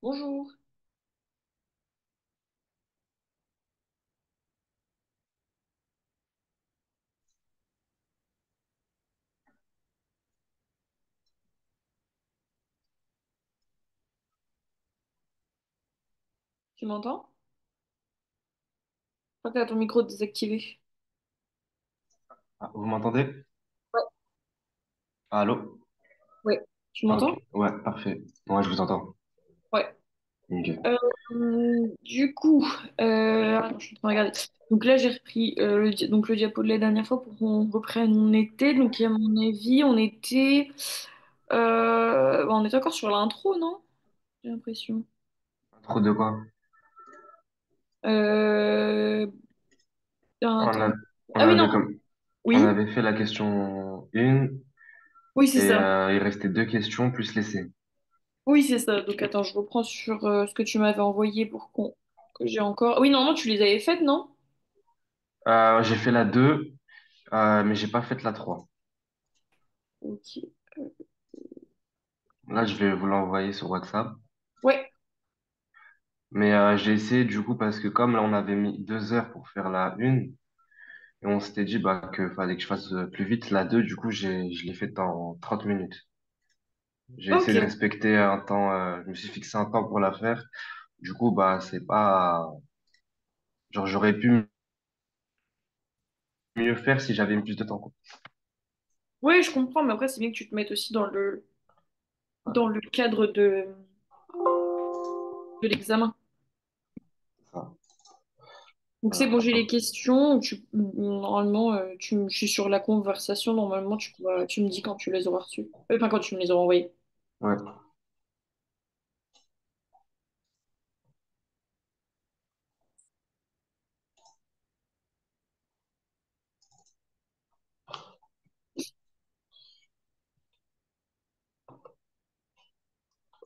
Bonjour, tu m'entends? Je crois que t'as ton micro désactivé. Ah, vous m'entendez? Ouais. Allô? Ouais. Tu Ah, ok, m'entends? ouais, parfait. Ouais, je vous entends. Ouais. Ok. Euh, du coup, attends, je suis en train de regarder. Donc là, j'ai repris donc le diapo de la dernière fois pour qu'on reprenne où on était. Donc, à mon avis, on était encore sur l'intro, non? J'ai l'impression. Trop de quoi? Euh, On attends. a, on Ah oui, non. avait comme, on Oui. avait fait la question 1 Oui, c'est et ça. il restait deux questions plus l'essai. Oui, c'est ça. Donc, attends, je reprends sur ce que tu m'avais envoyé pour qu'on que j'ai encore. Oui, normalement, tu les avais faites, non? J'ai fait la 2, mais j'ai pas fait la 3. Ok. Là, je vais vous l'envoyer sur WhatsApp. Ouais, Mais j'ai essayé du coup parce que comme là, on avait mis 2 heures pour faire la 1 et on s'était dit bah, que fallait que je fasse plus vite la 2. Du coup, je l'ai faite en 30 minutes. J'ai essayé de ok. respecter un temps, je me suis fixé un temps pour la faire. Du coup, bah, c'est pas, genre, j'aurais pu mieux faire si j'avais eu plus de temps, quoi. Ouais, je comprends, mais après, c'est bien que tu te mettes aussi Ouais, dans le cadre de l'examen. c'est ça. Donc, c'est bon, j'ai les Hop. questions. Normalement, je suis sur la conversation. Normalement, tu me dis quand tu les auras reçues. Enfin, quand tu me les auras envoyées. Ouais,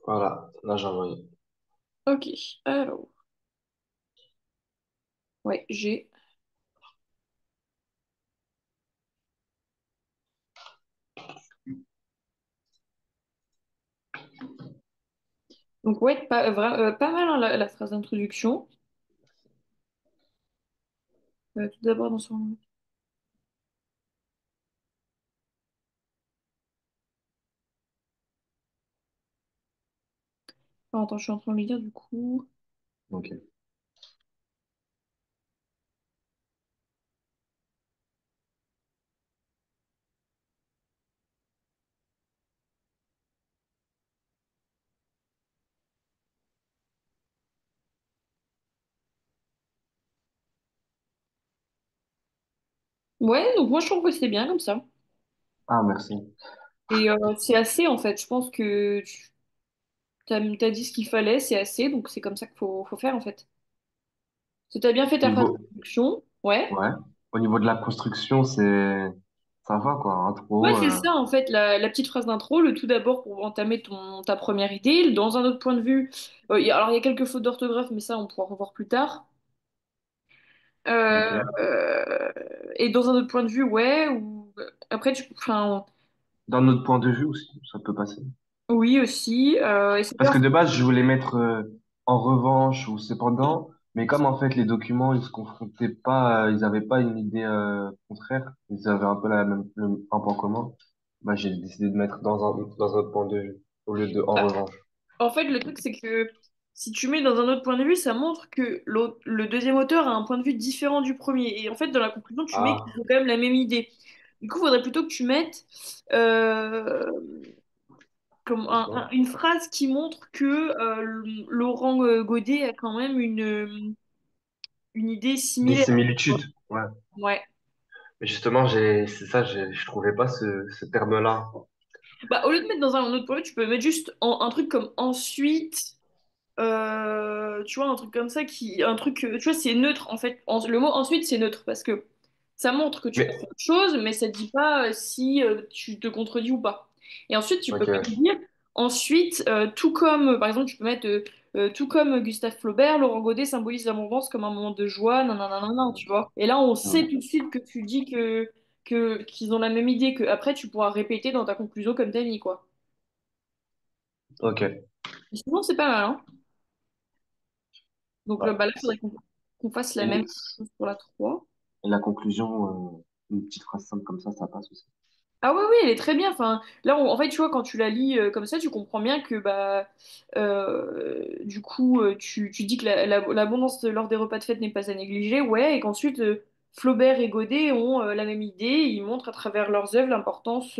voilà. Là, j'ai envoyé. Ok, alors. Ouais, j'ai. Donc, ouais, pas mal hein, la phrase d'introduction. Tout d'abord, dans son. Attends, je suis en train de le lire du coup. Ok. Ouais, donc moi, je trouve que c'est bien comme ça. Ah, merci. Et c'est assez, en fait. Je pense que t'as dit ce qu'il fallait, c'est assez, donc c'est comme ça qu'il faut faire en fait. Si t'as bien fait Au ta phrase niveau, d'introduction, ouais. ouais. Au niveau de la construction, ça va, quoi. Ouais, Intro, c'est ça en fait, la petite phrase d'intro, le tout d'abord pour entamer ta première idée. Dans un autre point de vue, alors il y a quelques fautes d'orthographe, mais ça on pourra revoir plus tard. Euh, ok. euh, et dans un autre point de vue, ouais, ou après enfin, D'un autre point de vue aussi, ça peut passer. oui aussi. Et c'est Parce bien. que de base, je voulais mettre en revanche ou cependant, mais comme en fait les documents, ils se confrontaient pas, ils avaient pas une idée contraire, ils avaient un peu un point commun. Bah, j'ai décidé de mettre dans un autre point de vue au lieu de en revanche. En fait, le truc, c'est que si tu mets dans un autre point de vue, ça montre que le deuxième auteur a un point de vue différent du premier. Et en fait, dans la conclusion, tu mets qu'ils Ah, ont quand même la même idée. Du coup, il faudrait plutôt que tu mettes euh, comme c'est quoi? une phrase qui montre que Laurent Godet a quand même une idée Des similaire. similitudes. Ouais. Ouais. Mais justement, c'est ça, je trouvais pas ce terme-là. Bah, au lieu de mettre dans un autre point de vue, tu peux mettre juste un truc comme ensuite. Tu vois, un truc comme ça un truc, tu vois, c'est neutre en fait. Le mot ensuite, c'est neutre parce que ça montre que tu penses Mais, autre chose, mais ça dit pas si tu te contredis ou pas. Et ensuite, tu peux ok. même dire ensuite, tout comme, par exemple, tu peux mettre tout comme Gustave Flaubert, Laurent Godet symbolise la mouvance comme un moment de joie, nanana, tu vois. Et là, on sait Hmm. tout de suite que tu dis qu'ils ont la même idée, que après, tu pourras répéter dans ta conclusion comme t'as mis, quoi. Ok. Et sinon, c'est pas mal, hein. Donc Ouais. bah là, il faudrait qu'on fasse la Et, même chose pour la 3. et la conclusion, une petite phrase simple comme ça passe aussi. Ah oui, oui, elle est très bien. Enfin, là, en fait, tu vois, quand tu la lis comme ça, tu comprends bien que bah, du coup, tu dis que l'abondance lors des repas de fête n'est pas à négliger, ouais, et qu'ensuite, Flaubert et Godet ont la même idée. Ils montrent à travers leurs œuvres l'importance.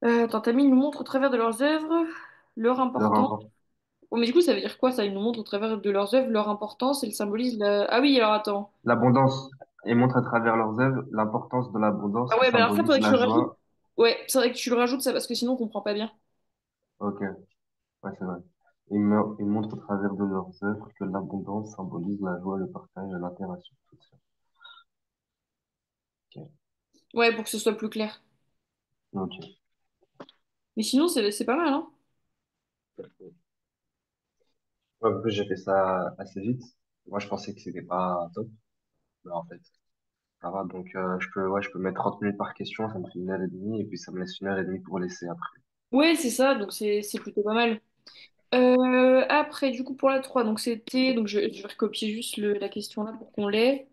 Attends, Tammy nous montre au travers de leurs œuvres leur Leur importance. important. Oh, mais du coup, ça veut dire quoi, ça? Ils nous montrent au travers de leurs œuvres leur importance et le symbolisme. Ah oui, alors attends. L'abondance. Et montrent à travers leurs œuvres l'importance de l'abondance Ah qui ouais, bah alors ça, symbolise faudrait que je la le rajoute. joie. Ouais, c'est vrai que tu le rajoutes, ça, parce que sinon, on comprend pas bien. Ok, ouais, c'est vrai. Ils montrent à travers de leurs œuvres que l'abondance symbolise la joie, le partage et l'interaction sociale. Ok. Ouais, pour que ce soit plus clair. Ok. Mais sinon, c'est pas mal, hein? Ouais, en plus, j'ai fait ça assez vite. Moi, je pensais que c'était pas top, mais en fait, ça va. Donc, ouais, je peux mettre 30 minutes par question, ça me fait 1 heure et demie, et puis ça me laisse 1 heure et demie pour laisser après. Ouais, c'est ça, donc c'est plutôt pas mal. Après, du coup, pour la 3 donc c'était. Donc je vais recopier juste la question là pour qu'on l'ait.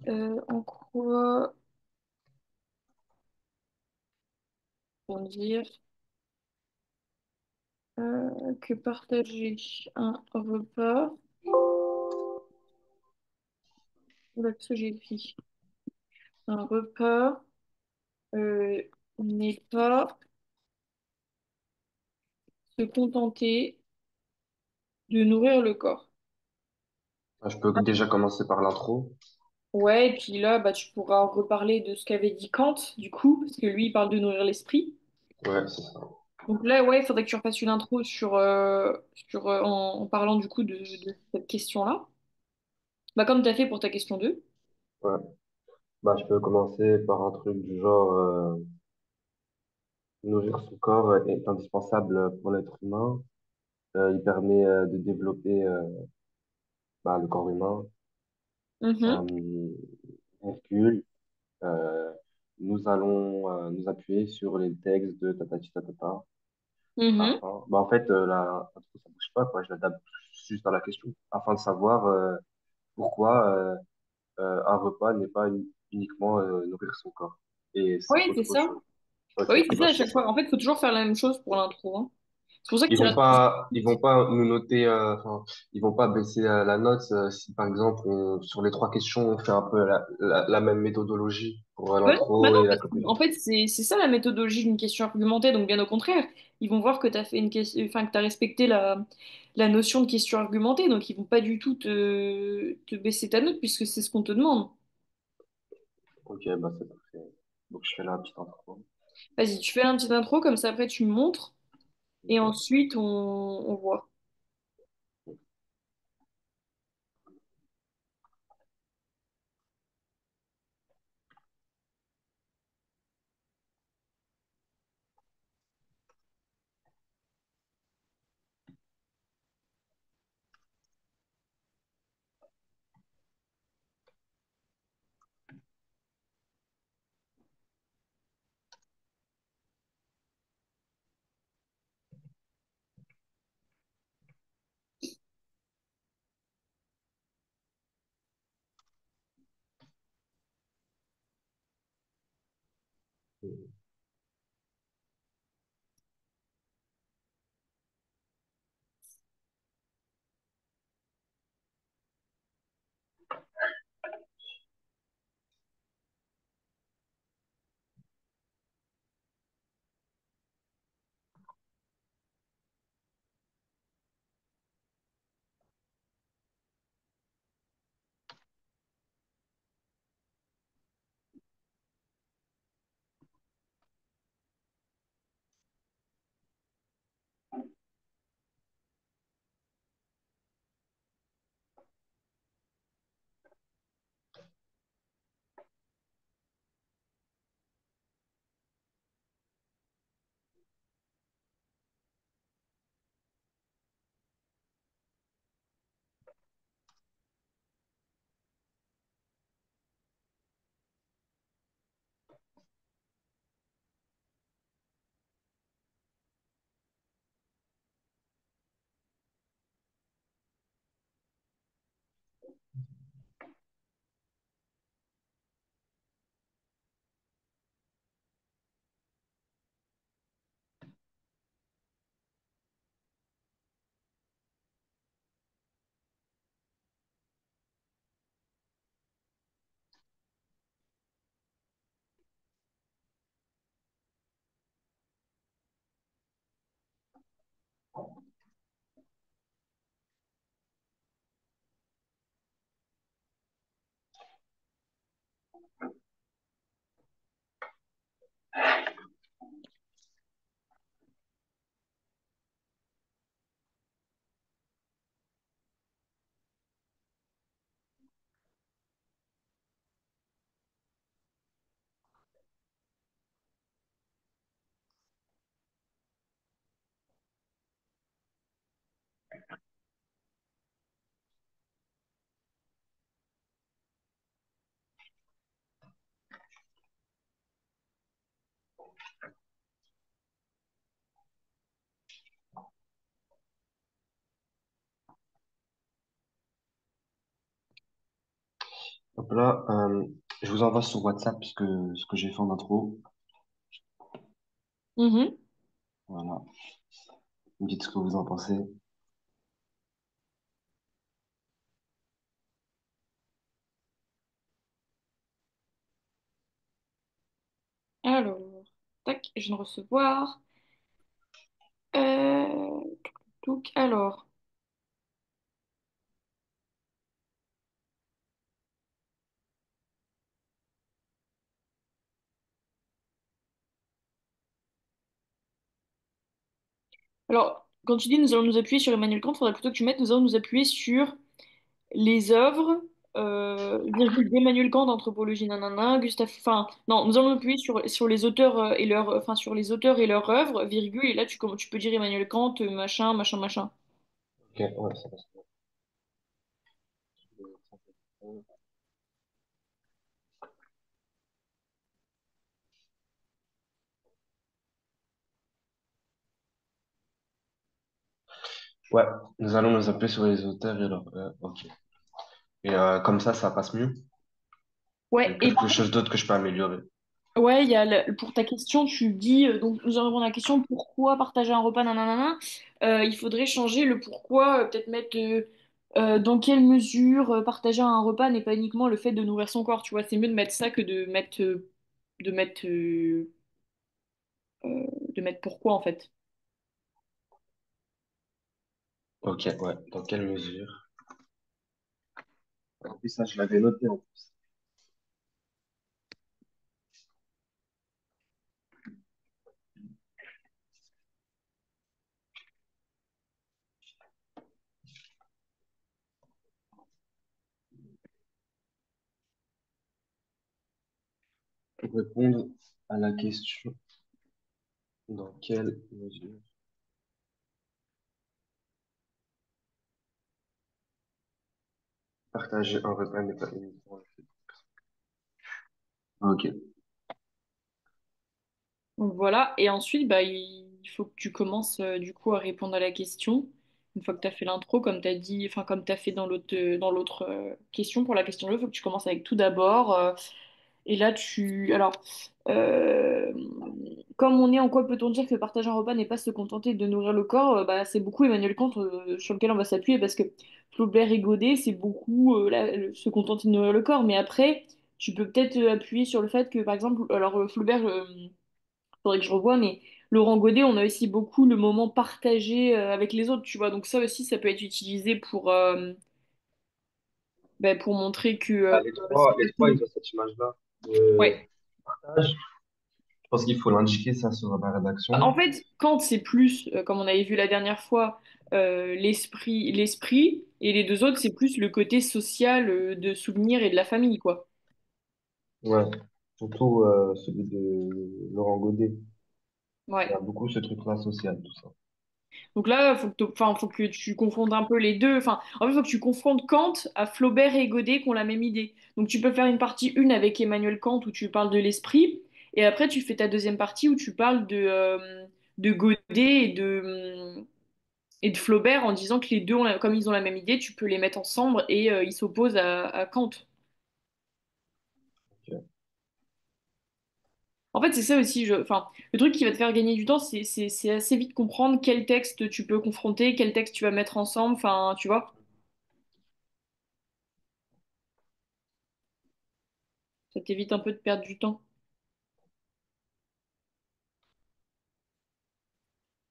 En quoi on dire que partager un repas. Oula, qu'est-ce que j'ai écrit? Un repas euh, n'est pas se contenter de nourrir le corps. Ah, je peux déjà commencer par l'intro. Ouais, et puis là, bah, tu pourras reparler de ce qu'avait dit Kant, du coup, parce que lui, il parle de nourrir l'esprit. Ouais, c'est ça. Donc là, ouais, il faudrait que tu refasses une intro en parlant du coup de cette question-là. Bah, comme tu as fait pour ta question 2. Ouais. Bah, je peux commencer par un truc du genre, nourrir son corps est indispensable pour l'être humain. Il permet de développer bah, le corps humain. Mhm, Hercule, euh, nous allons nous appuyer sur les textes de Tatati Tatata mhm. afin, bah, en fait, ça bouge pas, quoi, je l'adapte juste à la question, afin de savoir pourquoi un repas n'est pas uniquement nourrir son corps. Et Oui, c'est c'est autre ça. chose. Ok, Bah oui, c'est bah, ça à je fais chaque ça. fois. En fait, il faut toujours faire la même chose pour l'intro, hein. C'est pour ça que Ils tu vont restes. pas, ils vont pas nous noter, enfin, ils vont pas baisser la note si par exemple sur les 3 questions on fait un peu la même méthodologie pour Ouais, bah l'intro non, et la parce que, conclusion. en fait, c'est ça la méthodologie d'une question argumentée, donc bien au contraire. Ils vont voir que tu as fait une question, enfin, que tu respecté la notion de question argumentée, donc ils vont pas du tout te baisser ta note puisque c'est ce qu'on te demande. Ok, bah c'est parfait. Donc je fais la petite intro. Vas-y, tu fais un petit intro, comme ça après tu me montres, et Ok. ensuite on voit. Hop là, je vous envoie sur WhatsApp ce que j'ai fait en intro. Mhm. Voilà. Vous me dites ce que vous en pensez. Alors, tac, je viens de recevoir. Euh, donc, alors. Alors, quand tu dis nous allons nous appuyer sur Emmanuel Kant, il faudrait plutôt que tu mettes nous allons nous appuyer sur les œuvres, virgule d'Emmanuel Kant d'Anthropologie, nanana, Gustave, enfin, non, nous allons nous appuyer sur les auteurs et leur, enfin, sur les auteurs et leurs œuvres, virgule, et là tu peux dire Emmanuel Kant, machin, machin, machin. Ok, ouais, ça passe. Ouais, nous allons nous appeler sur les auteurs et leur... ok. Et comme ça passe mieux. Il y a Ouais, et quelque chose d'autre que je peux améliorer. ouais, il y a pour ta question, tu dis, donc nous allons répondre à la question pourquoi partager un repas, nanana. Il faudrait changer le pourquoi, peut-être mettre dans quelle mesure partager un repas n'est pas uniquement le fait de nourrir son corps, tu vois. C'est mieux de mettre ça que de mettre, de mettre pourquoi en fait. Ok, ouais. Dans quelle mesure? En plus, ça, je l'avais noté en plus. Pour répondre à la question, dans quelle mesure partager un repas n'est pas uniquement le fait. Ok. Donc voilà, et ensuite, bah, il faut que tu commences du coup à répondre à la question. Une fois que tu as fait l'intro, comme tu as dit, enfin comme tu as fait dans l'autre question, pour la question 2, il faut que tu commences avec tout d'abord. Et là, Alors, euh, comme on est en quoi peut-on dire que partager un repas n'est pas se contenter de nourrir le corps, bah, c'est beaucoup Emmanuel Kant sur lequel on va s'appuyer parce que Flaubert et Godet, c'est beaucoup se contenter de nourrir le corps. Mais après, tu peux peut-être appuyer sur le fait que, par exemple, alors Flaubert. Faudrait que je revoie, mais Laurent Godet, on a aussi beaucoup le moment partagé avec les autres, tu vois. Donc ça aussi, ça peut être utilisé pour montrer que Ah, c'est les pas trois, que... ils ont cette image-là de Ouais. partage. Je pense qu'il faut l'indiquer ça sur la En rédaction. fait, Kant, c'est plus, comme on avait vu la dernière fois, l'esprit, et les deux autres, c'est plus le côté social de souvenir et de la famille, quoi. Ouais. Surtout celui de Laurent Godet. Il y Ouais. a beaucoup ce truc-là social, tout ça. Donc là, enfin, faut que tu confondes un peu les deux. Enfin, en fait, il faut que tu confrontes Kant à Flaubert et Godet qui ont la même idée. Donc tu peux faire une partie 1 avec Emmanuel Kant où tu parles de l'esprit, et après tu fais ta deuxième partie où tu parles de Godet et de Flaubert en disant que les deux, comme ils ont la même idée, tu peux les mettre ensemble et ils s'opposent à Kant. Ok. En fait, c'est ça aussi. Enfin, le truc qui va te faire gagner du temps, c'est assez vite comprendre quel texte tu peux confronter, quel texte tu vas mettre ensemble. Enfin, tu vois, ça t'évite un peu de perdre du temps.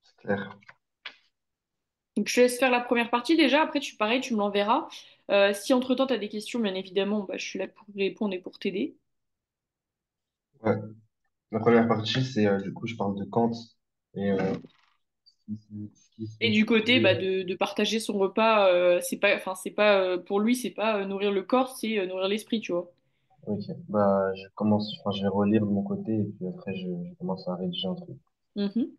C'est clair. Donc, je te laisse faire la première partie déjà. Après, pareil, tu me l'enverras. Si entre-temps, tu as des questions, bien évidemment, bah, je suis là pour répondre et pour t'aider. Ouais. La première partie, c'est du coup, je parle de Kant et ce qui Et se du côté dit, bah, de partager son repas, c'est pas, enfin, c'est pas, pour lui, c'est pas nourrir le corps, c'est nourrir l'esprit, tu vois. ok, bah, je vais relire de mon côté et puis après, je commence à rédiger un truc. Mhm.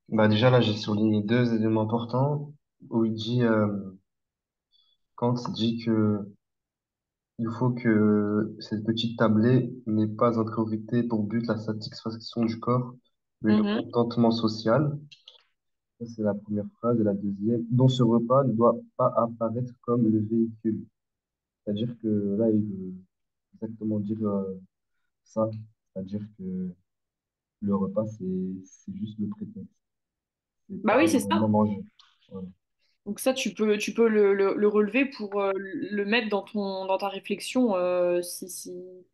Bah, déjà, là, j'ai souligné deux éléments importants où Kant dit que il faut que cette petite tablée n'ait pas en priorité pour but la satisfaction du corps, mais le Mhm. contentement social. Ça, c'est la première phrase. Et la deuxième, dont ce repas ne doit pas apparaître comme le véhicule. C'est-à-dire que là, il veut exactement dire ça. C'est-à-dire que le repas, c'est juste le prétexte. C'est Bah pas oui, c'est vraiment ça. manger. Voilà. Donc ça, tu peux le relever pour le mettre dans dans ta réflexion,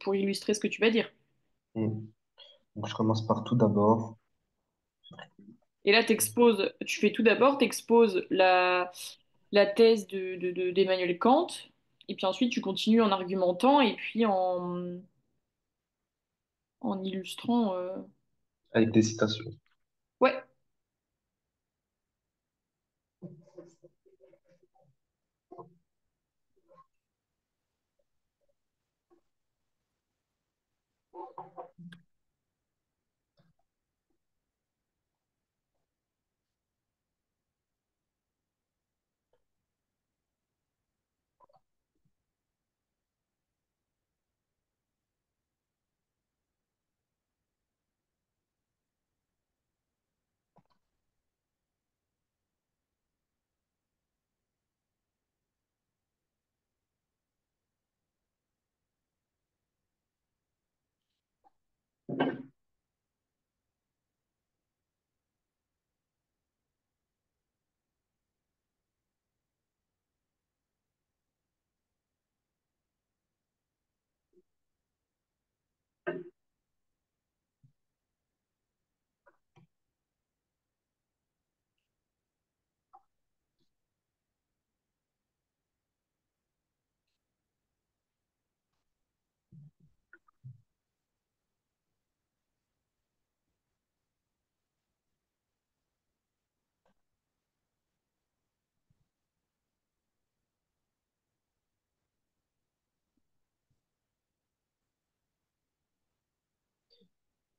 pour illustrer ce que tu vas dire. Mm. Donc, je commence par tout d'abord. Et là, tu fais tout d'abord, t'exposes la thèse d'Emmanuel Kant, et puis ensuite tu continues en argumentant et puis en illustrant. Avec des citations. Ouais,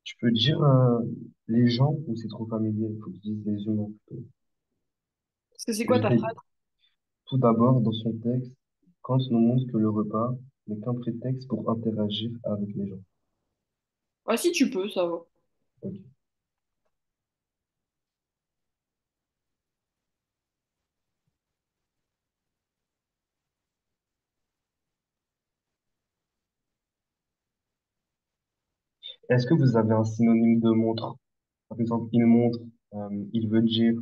Tu peux dire les gens ou c'est trop familier? Il faut que je dise les humains plutôt. parce que c'est quoi ta J'écris phrase? tout d'abord dans son texte, Kant nous montre que le repas n'est qu'un prétexte pour interagir avec les gens. Ah si tu peux, ça va. Ok. Est-ce que vous avez un synonyme de montre? Par exemple, il montre, il veut dire.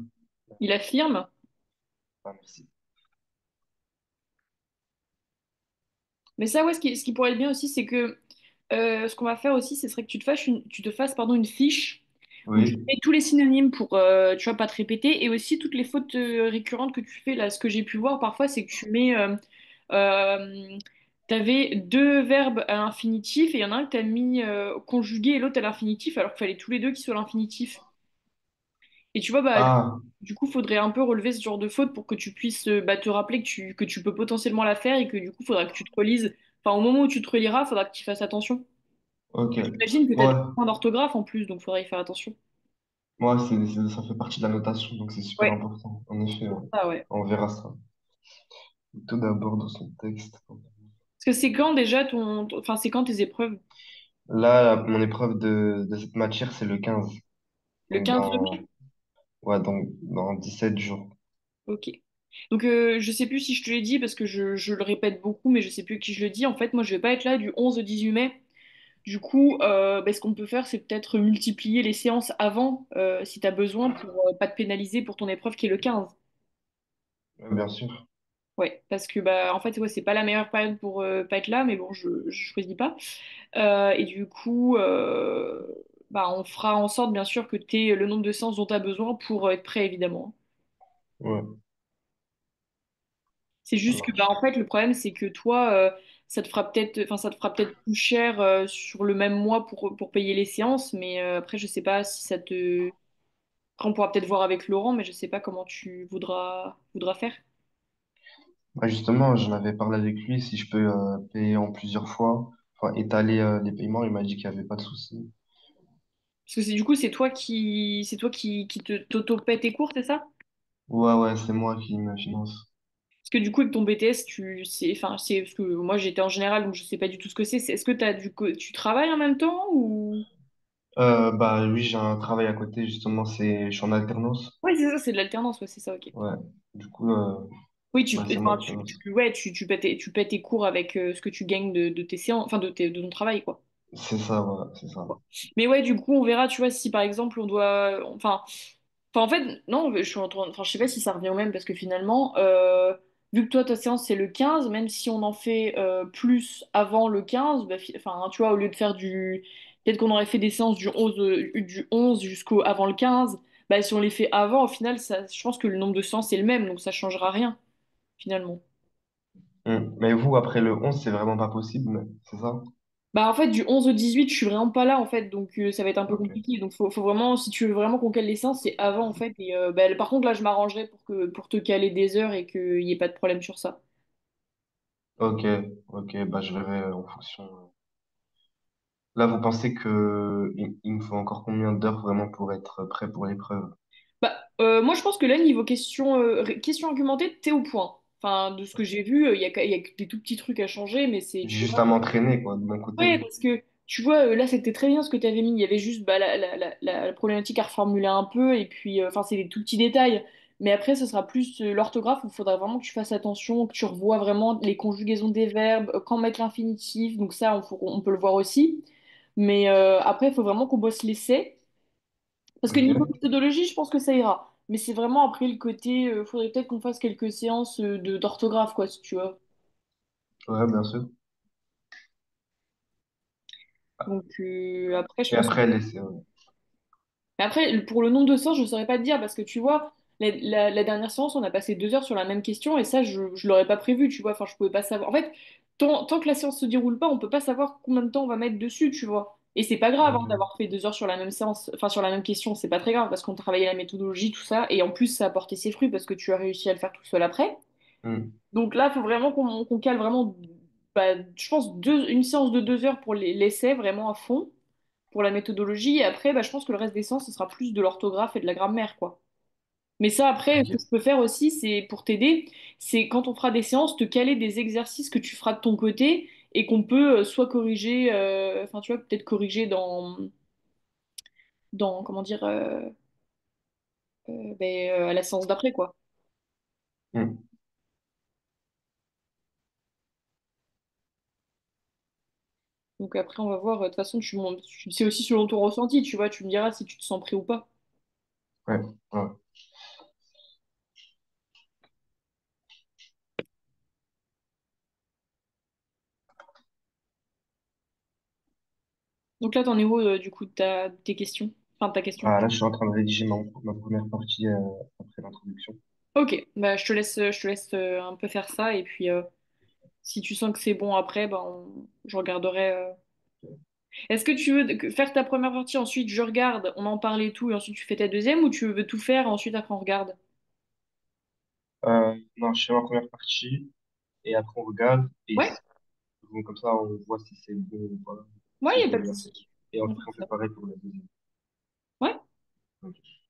Il affirme. Ah, merci. Mais ça, ouais, ce qui pourrait être bien aussi, c'est que ce qu'on va faire aussi, ce serait que tu te fasses pardon, une fiche où tu Oui. mets tous les synonymes pour, tu vois, pas te répéter, et aussi toutes les fautes récurrentes que tu fais. Là, ce que j'ai pu voir parfois, c'est que tu mets T'avais deux verbes à l'infinitif et il y en a un que t'as mis conjugué et l'autre à l'infinitif alors qu'il fallait tous les deux qu'ils soient à l'infinitif. Et tu vois, bah, Ah, du coup, faudrait un peu relever ce genre de faute pour que tu puisses bah, te rappeler que tu peux potentiellement la faire et que du coup, faudra que tu te relises. Enfin, au moment où tu te reliras, faudra que tu fasses attention. ok. J'imagine que t'as des Ouais, points d'orthographe en plus, donc faudra y faire attention. moi, ça fait partie de la notation, donc c'est super Ouais, important. En effet, ouais. ah ouais. On verra ça. Tout d'abord dans son texte. Parce que c'est quand déjà Enfin, c'est quand tes épreuves? Là, mon épreuve de cette matière, c'est le 15. Le Donc 15 mai? ouais, dans 17 jours. Ok. Donc, je sais plus si je te l'ai dit parce que je le répète beaucoup, mais je sais plus qui je le dis. En fait, moi, je vais pas être là du 11 au 18 mai. Du coup, bah, ce qu'on peut faire, c'est peut-être multiplier les séances avant, si tu as besoin, pour pas te pénaliser pour ton épreuve qui est le 15. Ouais, bien sûr. Ouais, parce que bah en fait ouais, c'est pas la meilleure période pour pas être là, mais bon, je choisis pas. Et du coup, bah on fera en sorte bien sûr que tu aies le nombre de séances dont tu as besoin pour être prêt évidemment. Ouais, C'est ça juste que bah marche. en fait le problème c'est que toi ça te fera peut-être enfin ça te fera peut-être plus cher sur le même mois pour payer les séances, mais après je sais pas si ça te après, on pourra peut-être voir avec Laurent, mais je sais pas comment tu voudras faire. Bah, justement, j'en avais parlé avec lui si je peux payer en plusieurs fois, enfin étaler les paiements. Il m'a dit qu'il n'y avait pas de souci. Parce que c'est du coup c'est toi qui t'auto-paie tes cours, c'est ça? Ouais, ouais, c'est moi qui me finance. Parce que du coup, avec ton BTS, enfin, c'est, parce que moi j'étais en général, donc je sais pas du tout ce que c'est. Est-ce que tu travailles en même temps ou? Bah oui, j'ai un travail à côté, justement, je suis en alternance. Ouais, c'est ça, c'est de l'alternance, ouais, c'est ça, ok. Ouais, du coup, Oui, bah, c'est moi enfin, qui finance. ouais, tu paies tes cours avec ce que tu gagnes de tes séances, enfin, de ton travail, quoi. C'est ça, voilà, c'est ça. Mais ouais, du coup, on verra, tu vois, si par exemple on doit. Enfin, en fait, non, je suis en train. Enfin, je sais pas si ça revient au même parce que finalement, vu que toi, ta séance c'est le 15, même si on en fait plus avant le 15, bah, enfin, tu vois, au lieu de faire du. Peut-être qu'on aurait fait des séances du 11 jusqu'au avant le 15, bah, si on les fait avant, au final, ça, je pense que le nombre de séances est le même, donc ça changera rien, finalement. Mais vous, après le 11 c'est vraiment pas possible, c'est ça? Bah en fait du 11 au 18 je suis vraiment pas là en fait donc ça va être un peu Ok, compliqué donc faut vraiment si tu veux vraiment qu'on cale les séances c'est avant en fait et bah, par contre là je m'arrangerai pour te caler des heures et qu'il n'y ait pas de problème sur ça. ok, ok, bah je verrai en fonction. Là, vous pensez que il me faut encore combien d'heures vraiment pour être prêt pour l'épreuve? Bah moi je pense que là niveau question argumentée t'es au point. Enfin de ce que j'ai vu il y a que des tout petits trucs à changer mais c'est tu peux Juste à m'entraîner, quoi, de mon côté. ouais, parce que tu vois, là, c'était très bien ce que tu avais mis. Il y avait juste bah, la problématique à reformuler un peu, et puis, enfin, c'est des tout petits détails. Mais après, ce sera plus l'orthographe où il faudra vraiment que tu fasses attention, que tu revoies vraiment les conjugaisons des verbes, quand mettre l'infinitif. Donc, ça, on peut le voir aussi. Mais après, il faut vraiment qu'on bosse l'essai. Parce que niveau Ok, méthodologie, je pense que ça ira. Mais c'est vraiment après le côté, faudrait peut-être qu'on fasse quelques séances d'orthographe, quoi, si tu vois. ouais, bien sûr. Donc, après, je Et pense. après, laisser. Ouais. Mais après, pour le nombre de séances, je ne saurais pas te dire parce que tu vois, la dernière séance, on a passé 2 heures sur la même question et ça, je ne l'aurais pas prévu, tu vois. Enfin, je pouvais pas savoir. En fait, tant que la séance se déroule pas, on peut pas savoir combien de temps on va mettre dessus, tu vois. Et c'est pas grave hein, Mhm. d'avoir fait 2 heures sur la même séance, enfin sur la même question, c'est pas très grave parce qu'on travaillait la méthodologie, tout ça. Et en plus, ça a porté ses fruits parce que tu as réussi à le faire tout seul après. Mhm. Donc là, il faut vraiment qu'on cale vraiment, bah, je pense, une séance de 2 heures pour l'essai, vraiment à fond pour la méthodologie. Et après, bah, je pense que le reste des séances, ce sera plus de l'orthographe et de la grammaire, quoi. Mais ça, après, ce que Ok, je peux faire aussi, c'est pour t'aider, c'est quand on fera des séances, te caler des exercices que tu feras de ton côté et qu'on peut soit corriger, enfin, tu vois, peut-être corriger comment dire, à la séance d'après, quoi. Mhm. Donc après, on va voir. De toute façon, c'est aussi selon ton ressenti, tu vois, tu me diras si tu te sens prêt ou pas. Ouais, ouais. Donc là, t'en es où, du coup, de tes questions? Enfin, de ta question. Ah, là, je suis en train de rédiger ma première partie après l'introduction. Ok, bah, je te laisse un peu faire ça et puis Si tu sens que c'est bon après, ben, je regarderai. Est-ce que tu veux faire ta première partie, ensuite je regarde, on en parle et tout, et ensuite tu fais ta deuxième, ou tu veux tout faire, ensuite après on regarde? Non, je fais ma première partie et après on regarde et Ouais, bon, comme ça on voit si c'est bon ou pas, ouais, si y a j'ai pas de bien fait. souci. Et On va ensuite faire on fait ça. pareil pour la deuxième. Ouais. Ok.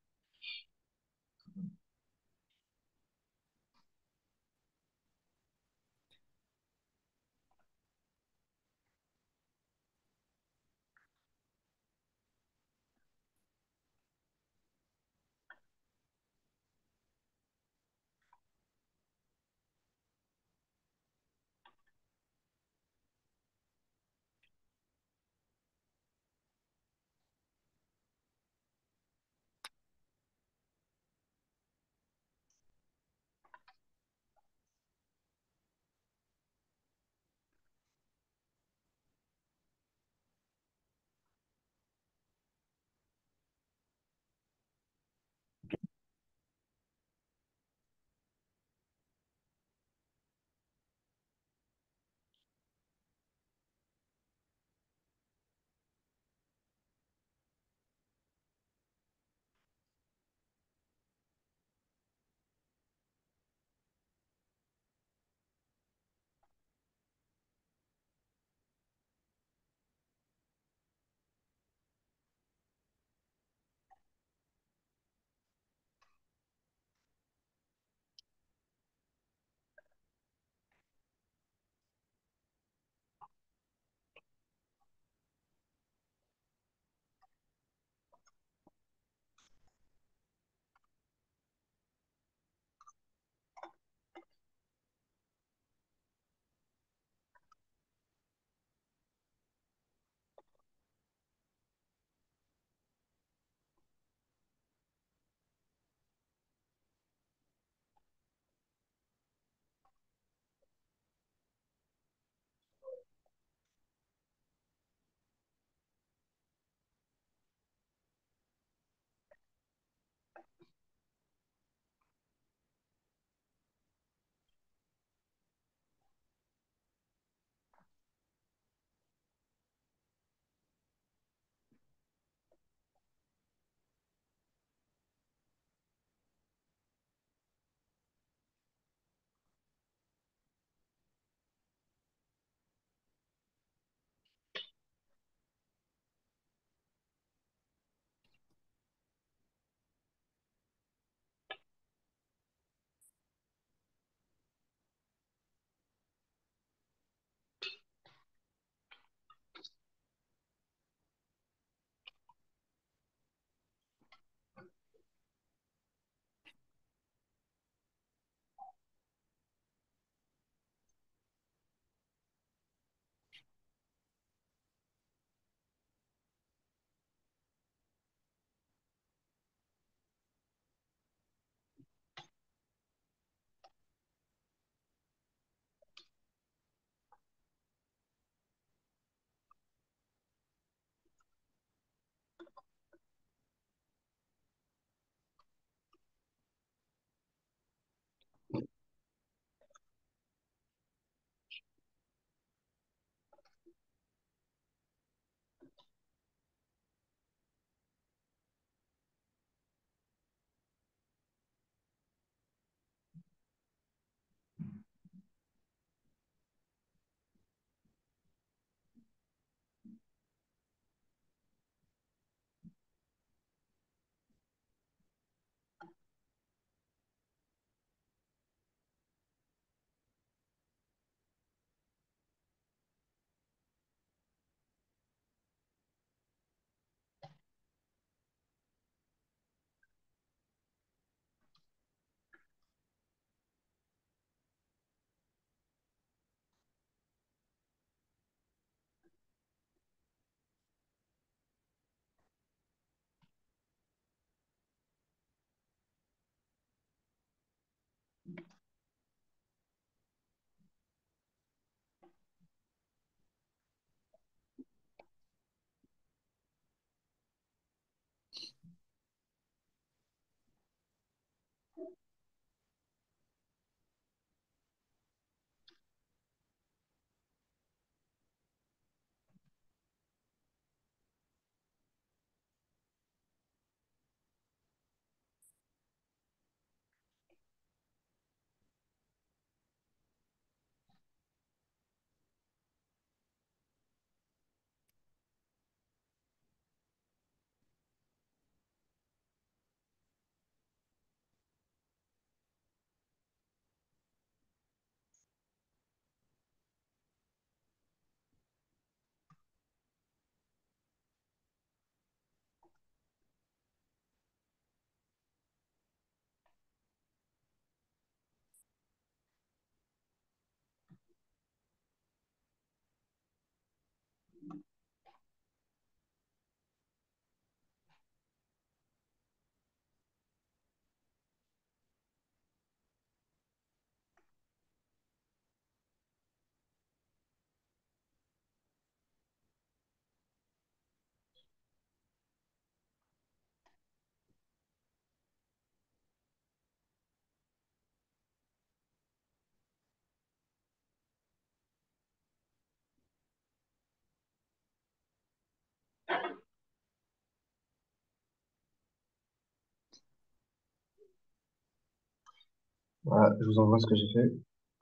Voilà, je vous envoie ce que j'ai fait.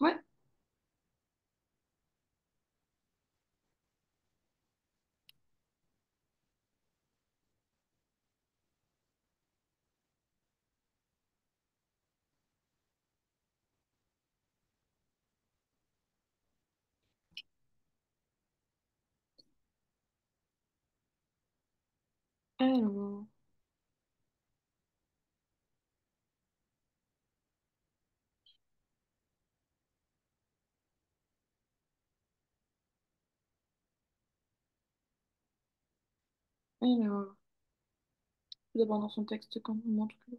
Ouais. Alors, alors, tout d'abord dans son texte, quand on montre que...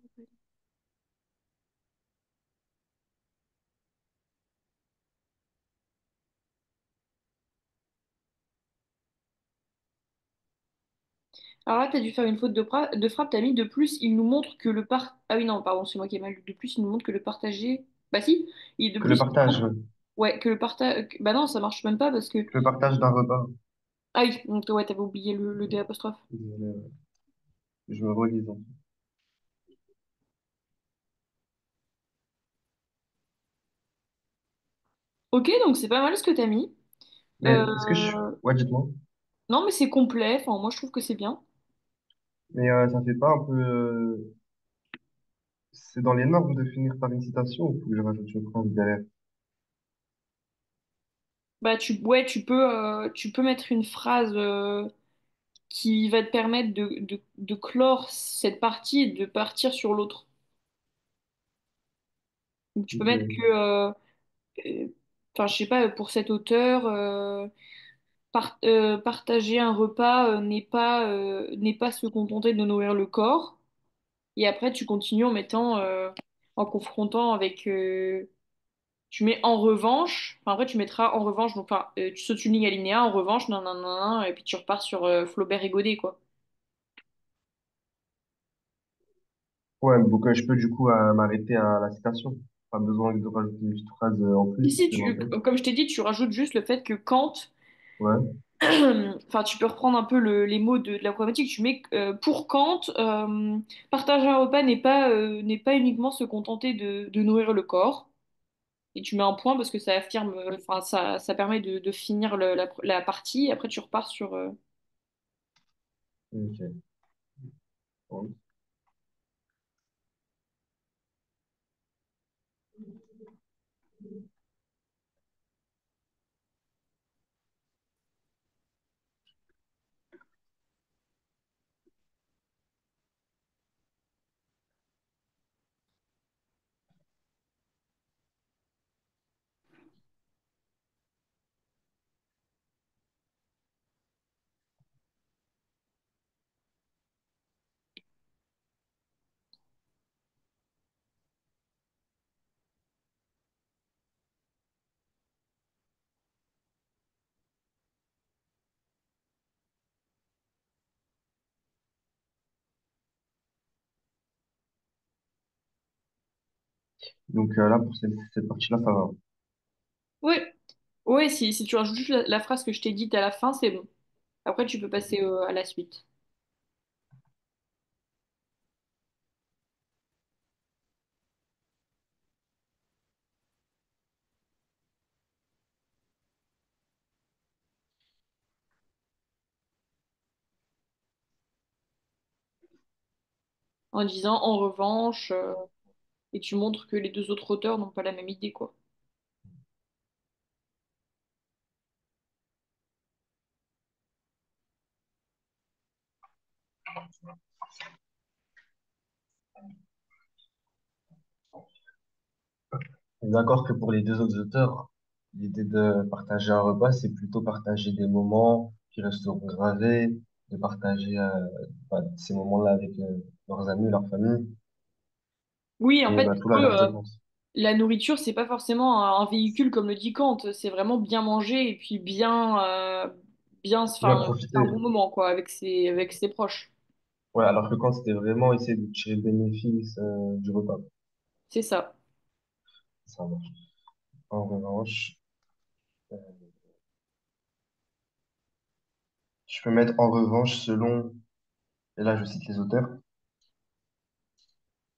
Alors là, t'as dû faire une faute de frappe, t'as mis de plus, il nous montre que le part... Ah oui, non, pardon, c'est moi qui ai mal lu. De plus, il nous montre que le partager... Bah si, de Que le plus, il nous partage, montre... Ouais, que le partage... Bah non, ça marche même pas parce que... que le partage d'un repas. Ah oui, donc ouais, t'avais oublié le D apostrophe. Désolé, je me relise. Ok, donc c'est pas mal ce que t'as mis. Mais Euh, est-ce que je suis... Ouais, dites-moi. Non, mais c'est complet, enfin, moi je trouve que c'est bien. Mais ça fait pas un peu... C'est dans les normes de finir par une citation ou faut que je rajoute une phrase derrière? Bah ouais, tu peux mettre une phrase qui va te permettre de clore cette partie et de partir sur l'autre. Donc tu peux mettre que, Ok. euh, enfin je sais pas, pour cet auteur, partager un repas n'est pas se contenter de nourrir le corps. Et après tu continues en mettant, en confrontant avec, tu mets en revanche, enfin, après tu mettras en revanche, donc enfin, tu sautes une ligne alinéa, en revanche, nan, nan, nan, nan, et puis tu repars sur Flaubert et Godet, quoi. Ouais, donc je peux du coup m'arrêter à la citation. Pas besoin de rajouter une petite phrase en plus Ici, supplémentaire. comme je t'ai dit, tu rajoutes juste le fait que Kant, Ouais, enfin, tu peux reprendre un peu les mots de la problématique, tu mets pour Kant, partager un repas n'est pas uniquement se contenter de nourrir le corps. Et tu mets un point parce que ça affirme, enfin, ça permet de finir la partie, et après tu repars sur. ok. Bon. Donc là, pour cette partie-là, ça va. Ouais, ouais, si tu rajoutes juste la phrase que je t'ai dite à la fin, c'est bon. Après, tu peux passer à la suite. En disant, en revanche, et tu montres que les deux autres auteurs n'ont pas la même idée, quoi. On est d'accord que pour les deux autres auteurs, l'idée de partager un repas, c'est plutôt partager des moments qui resteront gravés, de partager ces moments-là avec leurs amis, leur famille, Oui, en et fait, bah, tout pour eux, l'inverse, je pense. la nourriture, c'est pas forcément un véhicule comme le dit Kant, c'est vraiment bien manger et puis Bien enfin, un profiter. bon moment, quoi, avec ses proches. Ouais, alors que quand c'était vraiment essayer de tirer le bénéfice du repas, C'est ça. ça marche. En revanche, euh, je peux mettre en revanche selon, et là je cite les auteurs,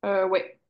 Ouais.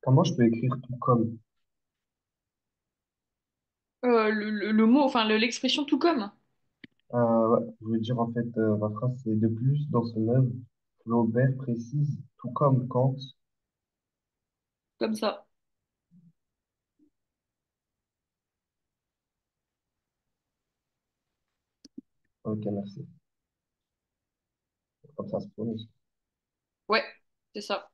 Comment je peux écrire tout comme? Le mot, enfin l'expression tout comme, Ouais, je veux dire, en fait, ma phrase, c'est de plus, dans son œuvre, Flaubert précise, tout comme Kant. comme ça. Ok, merci. Comme ça se prononce. Ouais, c'est ça.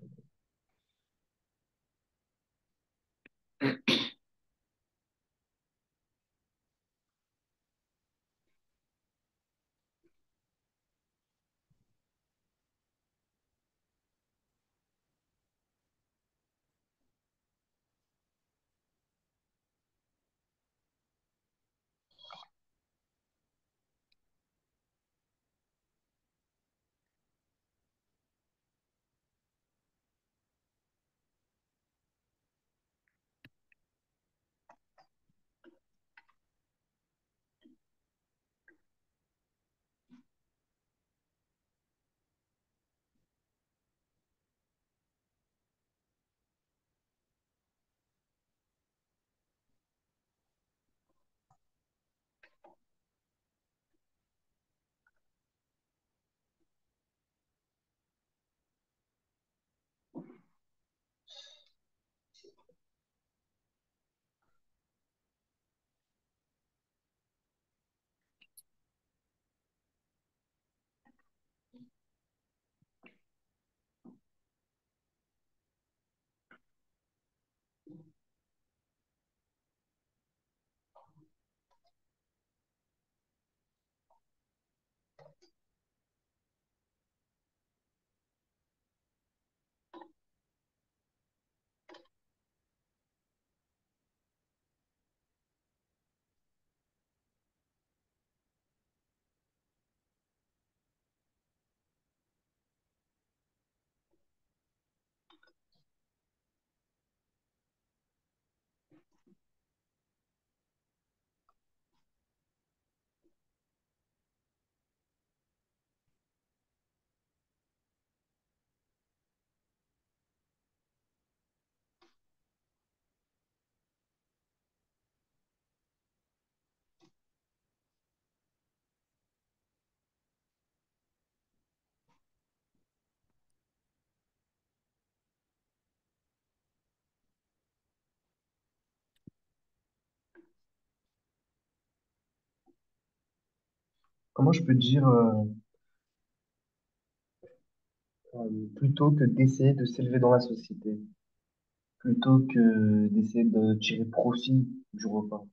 Comment je peux dire, plutôt que d'essayer de s'élever dans la société, plutôt que d'essayer de tirer profit du repas.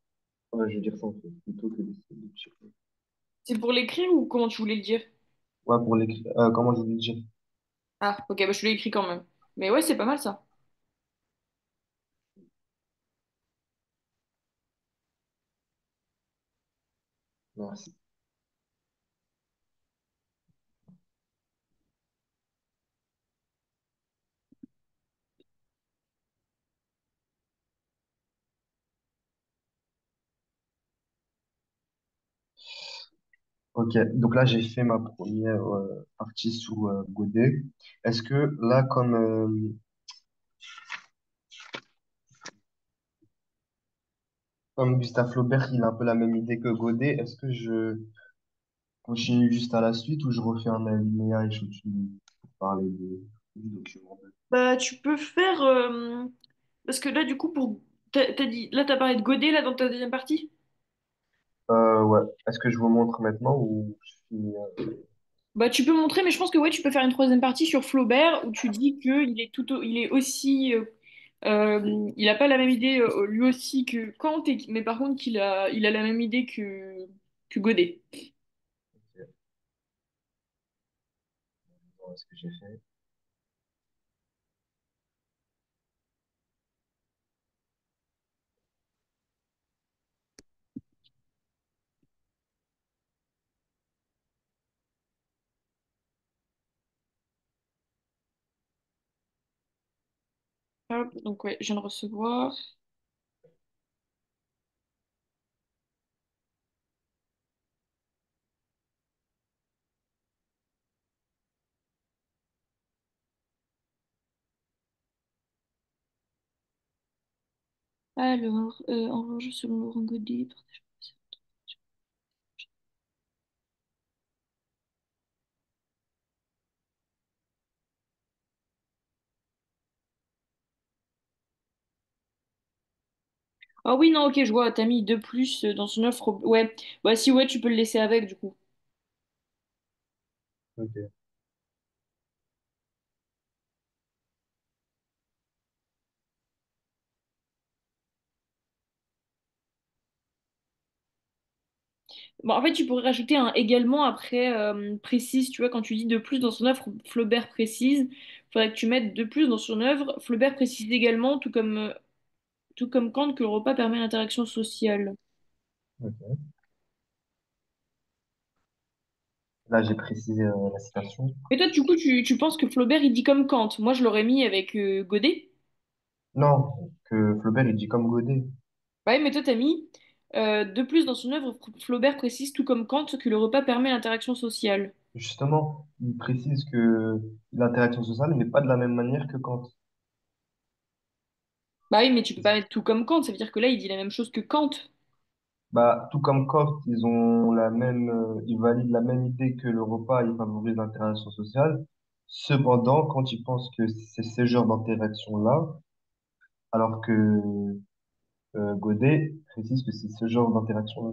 Ouais, je veux dire ça en fait, plutôt que d'essayer de tirer. C'est pour l'écrire ou comment tu voulais le dire? Ouais, pour l'écrire, comment je veux dire? Ah, ok, bah je l'ai écrit quand même. Mais ouais, c'est pas mal ça. Merci. Ok, donc là j'ai fait ma première partie sous Godet. Est-ce que là, comme Gustave Flaubert, il a un peu la même idée que Godet, est-ce que je continue juste à la suite ou je refais un alinéa et je continue pour parler du document? Bah, tu peux faire. Parce que là, du coup, t'as dit. Là, t'as parlé de Godet, là, dans ta deuxième partie? Ouais. Est-ce que je vous montre maintenant ou je finis Bah, tu peux montrer, mais je pense que ouais, tu peux faire une troisième partie sur Flaubert où tu dis qu'il est il est aussi. Il a pas la même idée, lui aussi, que Kant, mais par contre, il a la même idée que Godet. Ok, voilà ce que j'ai fait. Hop, donc, ouais, je viens de recevoir. Alors, horloge selon Laurent Godet. Ah oui, non, ok, je vois, t'as mis 2 plus dans son offre. Ouais, bah si, ouais, tu peux le laisser avec, du coup. Ok. Bon, en fait, tu pourrais rajouter un également après précise, tu vois, quand tu dis de plus dans son œuvre, Flaubert précise, faudrait que tu mettes de plus dans son œuvre, Flaubert précise également, tout comme Kant, que le repas permet l'interaction sociale. Ok. Là, j'ai précisé la citation. Et toi, du coup, tu penses que Flaubert, il dit comme Kant. Moi, je l'aurais mis avec Godet. Non, que Flaubert, il dit comme Godet. Ouais, mais toi, t'as mis de plus dans son œuvre, Flaubert précise, tout comme Kant, que le repas permet l'interaction sociale. Justement, il précise que l'interaction sociale n'est pas de la même manière que Kant. Bah oui, mais tu peux pas mettre tout comme Kant, ça veut dire que là, il dit la même chose que Kant. Bah, tout comme Kant, ils ont la même, ils valident la même idée que le repas, il favorise l'interaction sociale. Cependant, quand ils pensent que c'est ce genre d'interaction-là, alors que Godet précise que c'est ce genre d'interaction-là.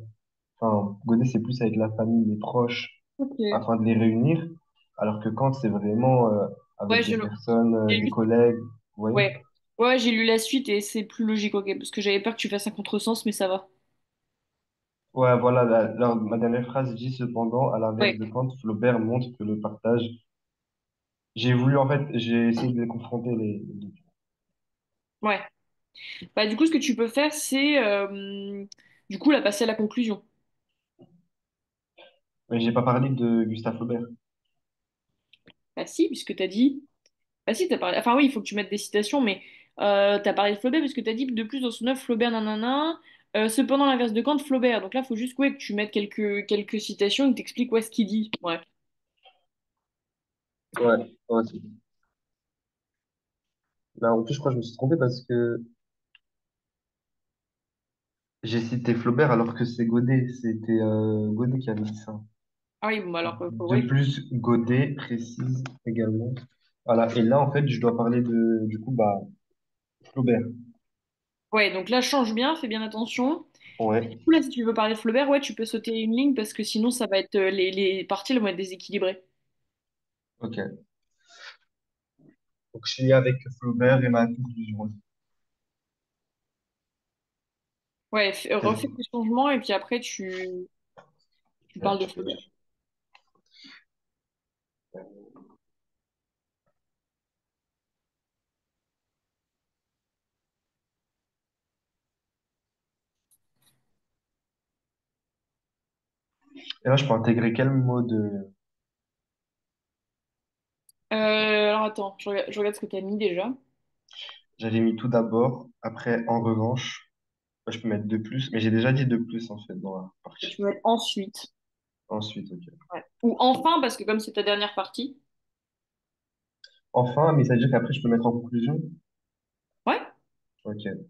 Enfin, Godet, c'est plus avec la famille, les proches, Ok. afin de les réunir, alors que Kant, c'est vraiment Ouais, avec des personnes, j'ai des lu. collègues, vous voyez? Ouais. Ouais, j'ai lu la suite et c'est plus logique, ok, parce que j'avais peur que tu fasses un contresens, mais ça va. Ouais, voilà, ma dernière phrase dit cependant, à l'inverse Ouais, de Kant, Flaubert montre que le partage. J'ai voulu, en fait, j'ai essayé de les confronter les deux. ouais. Bah, du coup, ce que tu peux faire, c'est du coup, la passer à la conclusion. Mais j'ai pas parlé de Gustave Flaubert. Bah, si, puisque t'as dit. Bah, si, t'as parlé. Enfin, oui, il faut que tu mettes des citations, mais t'as parlé de Flaubert, puisque t'as dit de plus dans son œuvre, Flaubert, nanana. Cependant, l'inverse de Kant, Flaubert. Donc là, il faut juste ouais, que tu mettes quelques citations et que t'expliques ouais, ce qu'il dit. Ouais. Ouais, ouais, c'est bon. Là, en plus, je crois que je me suis trompé parce que j'ai cité Flaubert alors que c'est Godet. C'était Godet qui avait dit ça. Ah oui, bon, bah alors, De ouais. plus, Godet précise également. Voilà. Et là, en fait, je dois parler de, du coup, bah, Flaubert. Ouais, donc là, change bien, fais bien attention. Ouais. Là, si tu veux parler de Flaubert, ouais, tu peux sauter une ligne parce que sinon, ça va être les parties elles vont être déséquilibrées. Ok. Donc, je suis avec Flaubert et ma conclusion. Ouais, C'est refais bon. tes changements et puis après, tu parles de Flaubert. Ok. Et là, je peux intégrer quel mot de... Alors attends, je regarde ce que tu as mis déjà. J'avais mis tout d'abord. Après, en revanche, bah, je peux mettre de plus. Mais j'ai déjà dit de plus, en fait, dans la Et partie. tu peux mettre ensuite. Ensuite, ok. Ouais. Ou enfin, parce que comme c'est ta dernière partie. Enfin, mais ça veut dire qu'après, je peux mettre en conclusion? Ouais. Ok.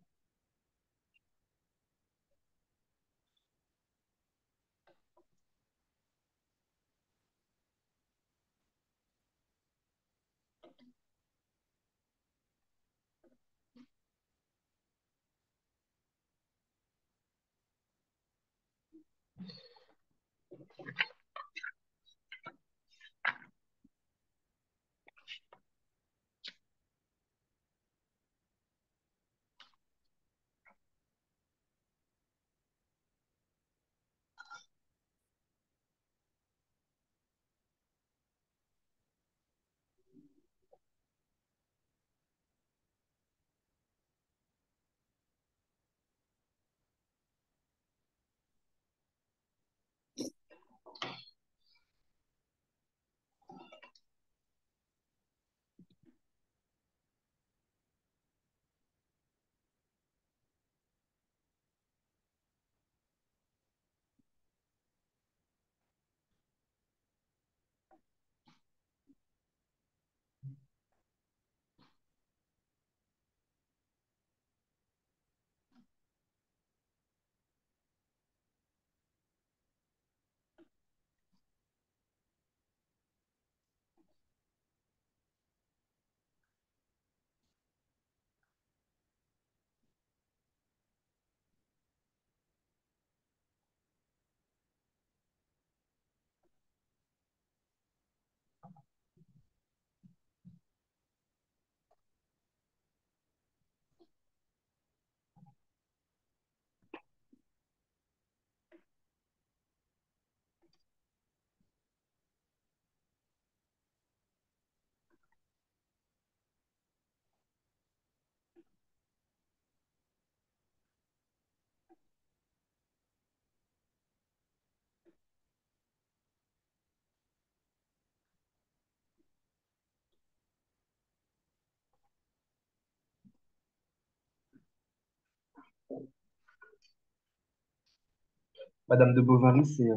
Madame de Bovary, c'est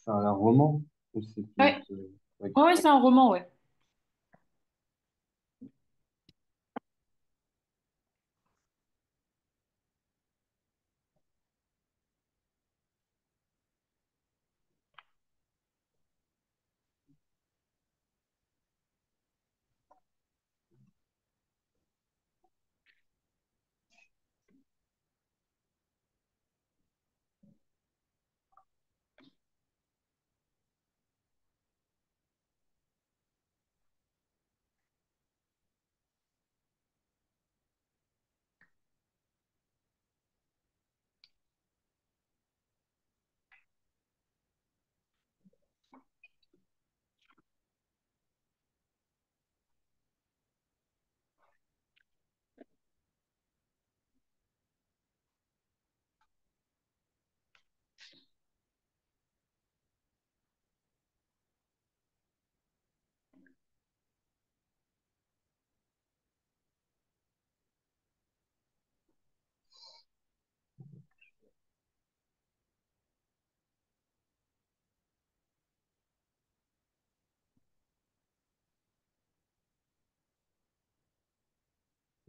un roman ou c'est plus... Ouais, ok. ouais, c'est un roman, ouais.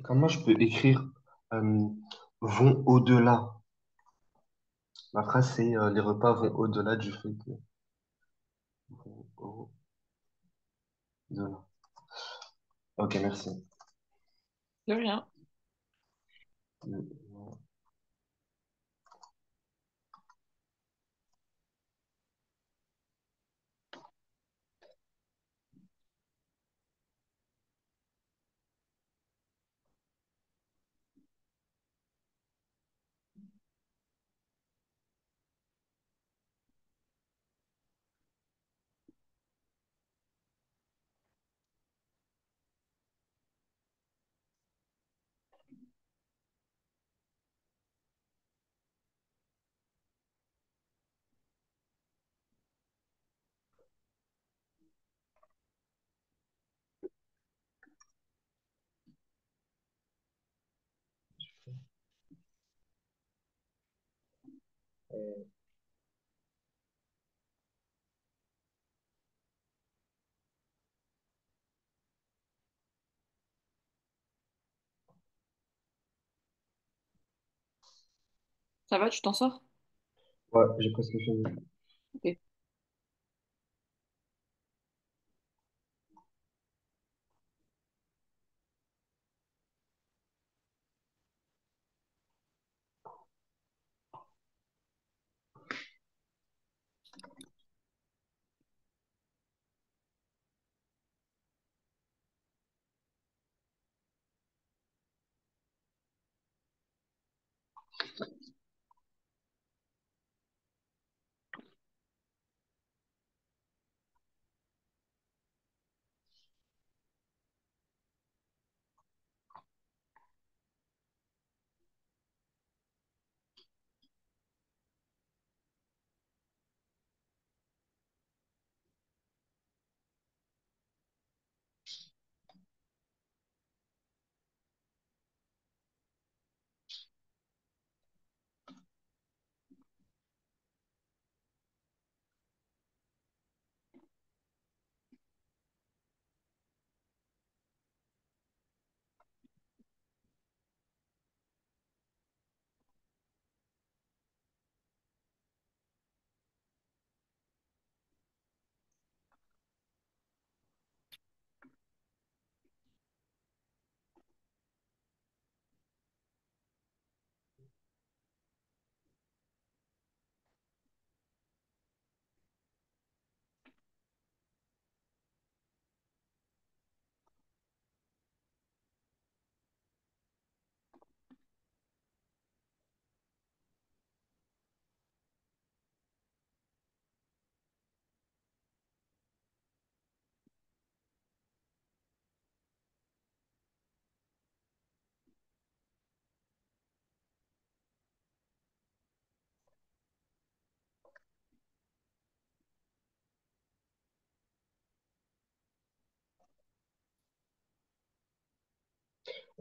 Comment je peux écrire euh, vont au-delà? Ma phrase, c'est les repas vont au-delà du fait que... Vont au-delà. Ok, merci. De rien. Ça va, tu t'en sors? Ouais, j'ai presque fini. Ok.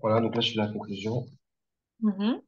Voilà, donc là, je suis à la conclusion. Mhm.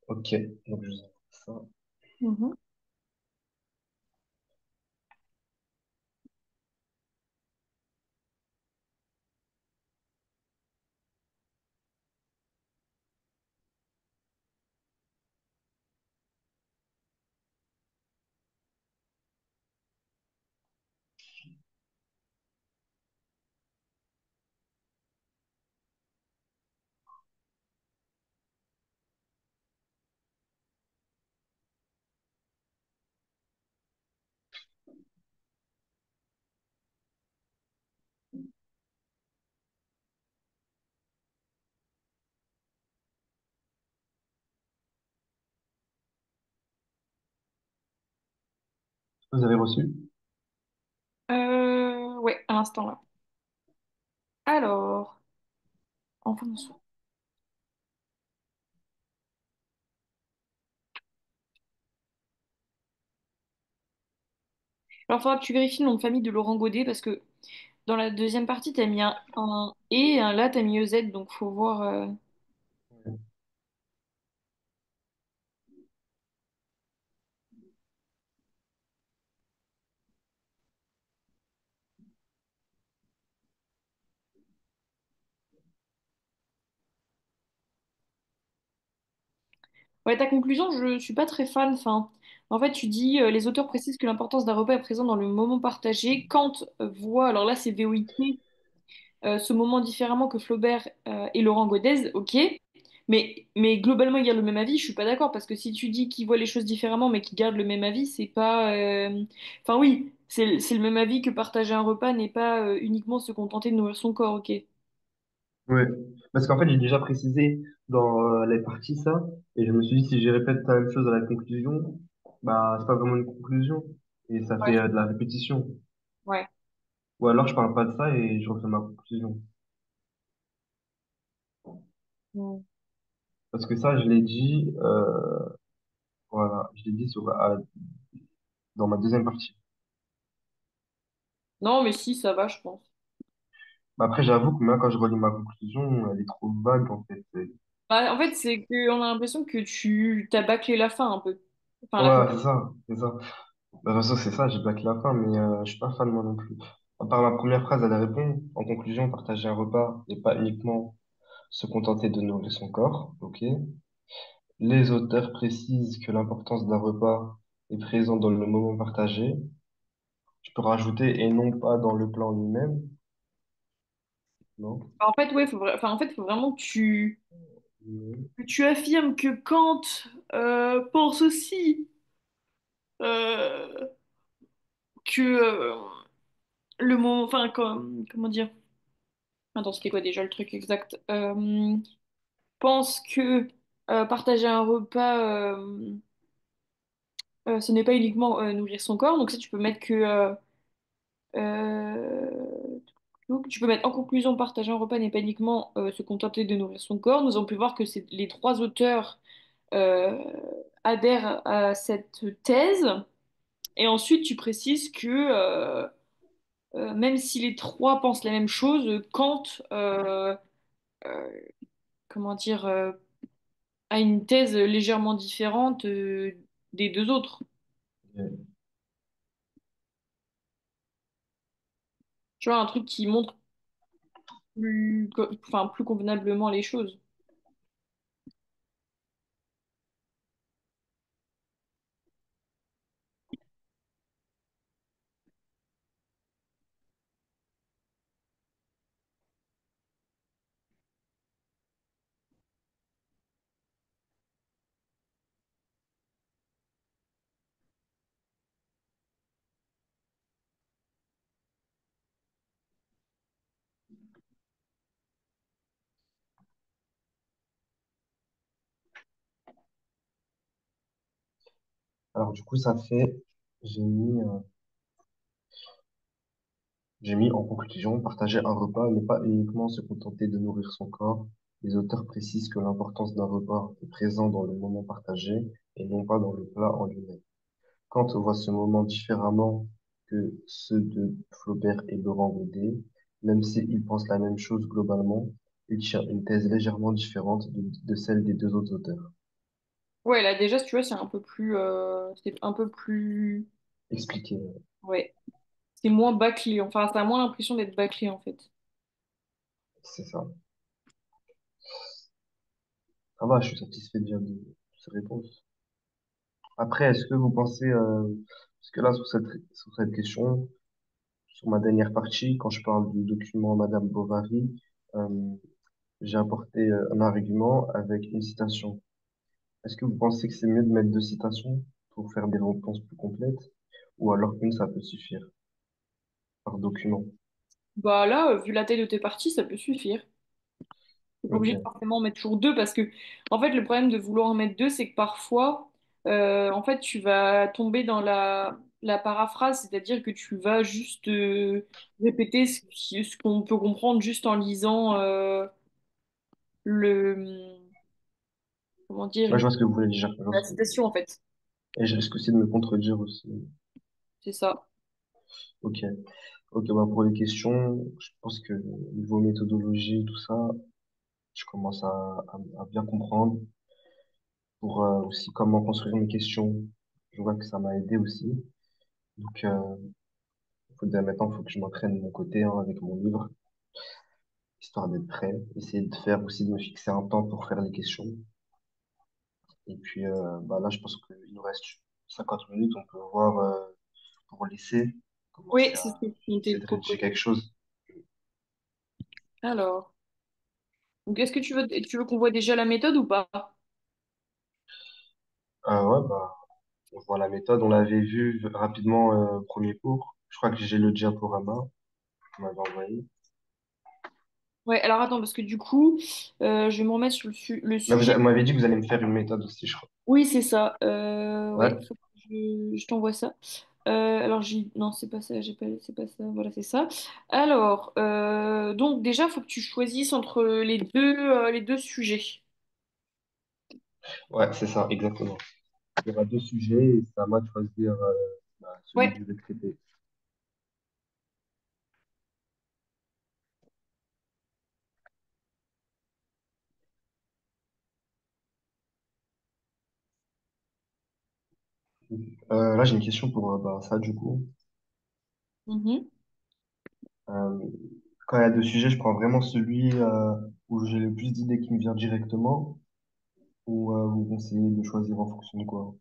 Ok, donc je vais ça. Mhm. Vous avez reçu? Ouais, à l'instant là. Alors, enfin, alors, faudra que tu vérifies le nom de famille de Laurent Godet parce que dans la deuxième partie, t'as mis un et là, t'as mis EZ, donc faut voir. Ouais, ta conclusion, je suis pas très fan. Enfin, en fait, tu dis les auteurs précisent que l'importance d'un repas est présente dans le moment partagé. Kant voit, alors là, c'est VOIT, ce moment différemment que Flaubert et Laurent Godez, ok. Mais globalement, ils gardent le même avis. Je suis pas d'accord parce que si tu dis qu'ils voient les choses différemment mais qu'ils gardent le même avis, c'est pas. Enfin, oui, c'est le même avis que partager un repas n'est pas uniquement se contenter de nourrir son corps, ok. Ouais, parce qu'en fait, j'ai déjà précisé dans les parties ça, et je me suis dit, si je répète la même chose à la conclusion, bah, c'est pas vraiment une conclusion, et ça fait Ouais. de la répétition. Ouais. Ou alors, je parle pas de ça et je refais ma conclusion. Mm. Parce que ça, je l'ai dit, voilà, je l'ai dit dans ma deuxième partie. Non, mais si, ça va, je pense. Mais après, j'avoue que moi, quand je relis ma conclusion, elle est trop vague, en fait. Bah, en fait, c'est qu'on a l'impression que tu t'as bâclé la fin un peu. Enfin, la Ouais, conclusion. c'est ça, c'est ça. De toute façon, c'est ça, j'ai blaqué la fin, mais je suis pas fan, moi non plus. À part la première phrase, elle répond, en conclusion, partager un repas n'est pas uniquement se contenter de nourrir son corps, ok. Les auteurs précisent que l'importance d'un repas est présente dans le moment partagé. Tu peux rajouter et non pas dans le plan lui-même, non? En fait, ouais, enfin, en fait, faut vraiment Mhm. que tu affirmes que Kant pense aussi euh, que le mot, enfin, comment dire? Attends, c'était quoi déjà le truc exact? Pense que partager un repas, ce n'est pas uniquement nourrir son corps. Donc ça, tu peux mettre que euh, donc, tu peux mettre en conclusion, partager un repas n'est pas uniquement se contenter de nourrir son corps. Nous avons pu voir que les trois auteurs euh, adhèrent à cette thèse. Et ensuite, tu précises que même si les trois pensent la même chose, Kant, euh, comment dire, a une thèse légèrement différente des deux autres. Ok. Tu vois, un truc qui montre enfin, plus convenablement les choses. Alors, du coup, j'ai mis, euh, j'ai mis en conclusion, partager un repas n'est pas uniquement se contenter de nourrir son corps. Les auteurs précisent que l'importance d'un repas est présente dans le moment partagé et non pas dans le plat en lui-même. Kant voit ce moment différemment que ceux de Flaubert et Laurent Godet, même s'ils pensent la même chose globalement, il tient une thèse légèrement différente de celle des deux autres auteurs. Ouais, là déjà, si tu vois, c'est un peu plus, Expliquez, ouais, c'est moins bâclé. Enfin, ça a moins l'impression d'être bâclé en fait. c'est ça. Ça va, je suis satisfait déjà de ces réponses. Après, est-ce que vous pensez, parce que là, sur cette question, sur ma dernière partie, quand je parle du document Madame Bovary, euh, j'ai apporté un argument avec une citation. Est-ce que vous pensez que c'est mieux de mettre deux citations pour faire des réponses plus complètes, ou alors une, ça peut suffire par document? Bah là, vu la taille de tes parties, ça peut suffire. T'es pas obligé de Ok. forcément en mettre toujours deux parce que, en fait, le problème de vouloir en mettre deux, c'est que parfois, en fait, tu vas tomber dans la paraphrase, c'est-à-dire que tu vas juste répéter ce qu'on peut comprendre juste en lisant le, comment dire, Ouais, je vois ce que vous voulez dire. Je vois la ce que vous voulez dire. citation, en fait. Et je risque aussi de me contredire aussi. C'est ça. Ok. Ok, bah pour les questions, je pense que niveau méthodologie, tout ça, je commence à bien comprendre. Pour aussi comment construire mes questions, je vois que ça m'a aidé aussi. Donc, maintenant, il faut que je m'entraîne de mon côté hein, avec mon livre, histoire d'être prêt. Essayer de faire aussi, de me fixer un temps pour faire les questions. Et puis, bah là, je pense qu'il nous reste 50 minutes. On peut voir pour l'essai, Oui, commencer c'est ce à que je m'étais essayer de rédiger quelque proposé. chose. Alors, donc est-ce que tu veux qu'on voit déjà la méthode ou pas? Ouais, bah, on voit la méthode. On l'avait vu rapidement premier cours. Je crois que j'ai le diaporama qu'on m'avait envoyé. Ouais, alors attends, parce que du coup, je vais me remettre sur le Mais sujet. vous m'avez dit que vous allez me faire une méthode aussi, je crois. Oui, c'est ça. Ouais, Ouais. faut que je t'envoie ça. Alors, non, c'est pas ça, j'ai pas... c'est pas ça, voilà, c'est ça. Alors, donc déjà, faut que tu choisisses entre les deux sujets. Ouais, c'est ça, exactement. Il y aura deux sujets et c'est à moi de choisir celui que Ouais. je vais traiter. Là, j'ai une question pour ça, du coup. Mhm. Euh, Quand il y a deux sujets, je prends vraiment celui où j'ai le plus d'idées qui me viennent directement ou vous conseillez de choisir en fonction de quoi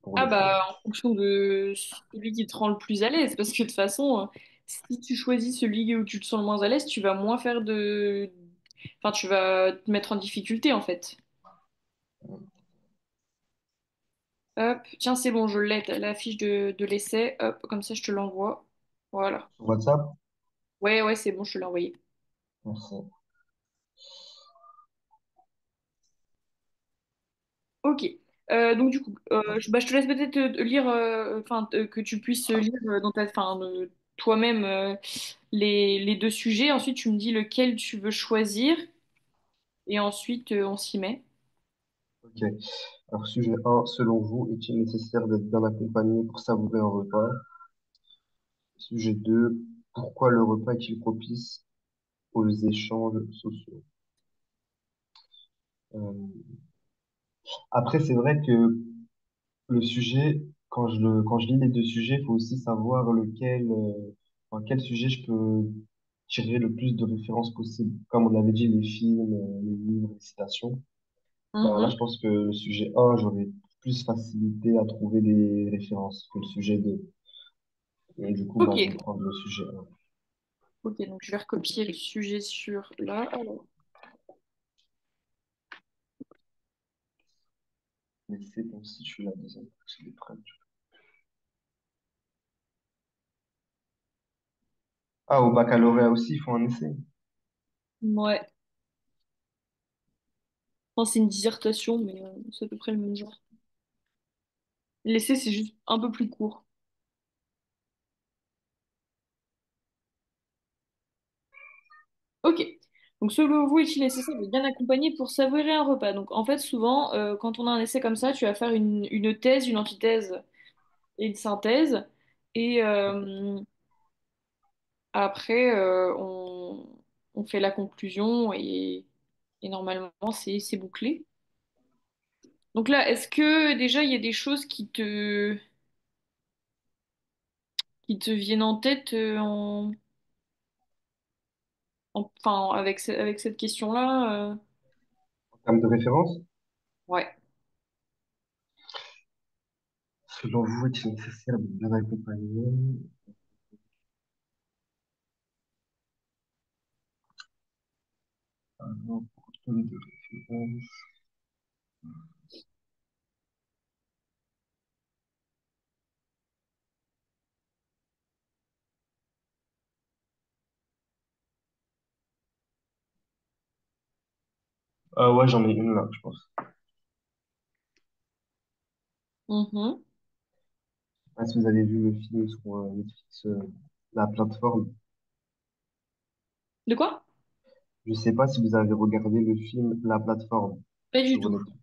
pour Ah le choix. bah, en fonction de celui qui te rend le plus à l'aise, parce que de toute façon, si tu choisis celui où tu te sens le moins à l'aise, tu vas moins faire de... Enfin, tu vas te mettre en difficulté, en fait. Hop, tiens, c'est bon, je l'ai, t'as la fiche de l'essai. Hop, comme ça, je te l'envoie. Voilà. Sur WhatsApp? Ouais, ouais, c'est bon, je te l'ai envoyé. Merci. Ok. Donc du coup, je te laisse peut-être lire, enfin que tu puisses lire dans ta, enfin toi-même les deux sujets. Ensuite, tu me dis lequel tu veux choisir et ensuite on s'y met. Ok. Alors, sujet un, selon vous, est-il nécessaire d'être bien accompagné pour savourer un repas? Sujet 2, pourquoi le repas est-il propice aux échanges sociaux? Euh, Après, c'est vrai que le sujet, quand je lis les deux sujets, il faut aussi savoir enfin, quel sujet je peux tirer le plus de références possible. Comme on avait dit, les films, les livres, les citations. Ben là, Mhm. je pense que le sujet un, j'aurais plus facilité à trouver des références que le sujet 2. Et du coup, Ok. ben, je vais prendre le sujet un. Ok, donc je vais recopier le sujet sur là. Alors. Mais c'est bon si je suis la deuxième fois que je l'épreuve. Ah, au baccalauréat aussi, il faut un essai. Ouais. Enfin, c'est une dissertation, mais c'est à peu près le même genre. L'essai, c'est juste un peu plus court. Ok. Donc, selon vous, est-il nécessaire de bien accompagner pour savourer un repas? Donc, en fait, souvent, quand on a un essai comme ça, tu vas faire une thèse, une antithèse et une synthèse. Et après, on fait la conclusion et normalement, c'est bouclé. Donc là, est-ce que déjà, il y a des choses qui te viennent en tête enfin, avec cette question-là? En termes de référence, Ouais. selon vous, est-il nécessaire de bien accompagner? Alors, pour trouver des références. Ouais, j'en ai une là, je pense. Mhm. Ah, si vous avez vu le film sur Netflix, La Plateforme, De quoi? je sais pas si vous avez regardé le film La Plateforme Pas du sur tout. Netflix.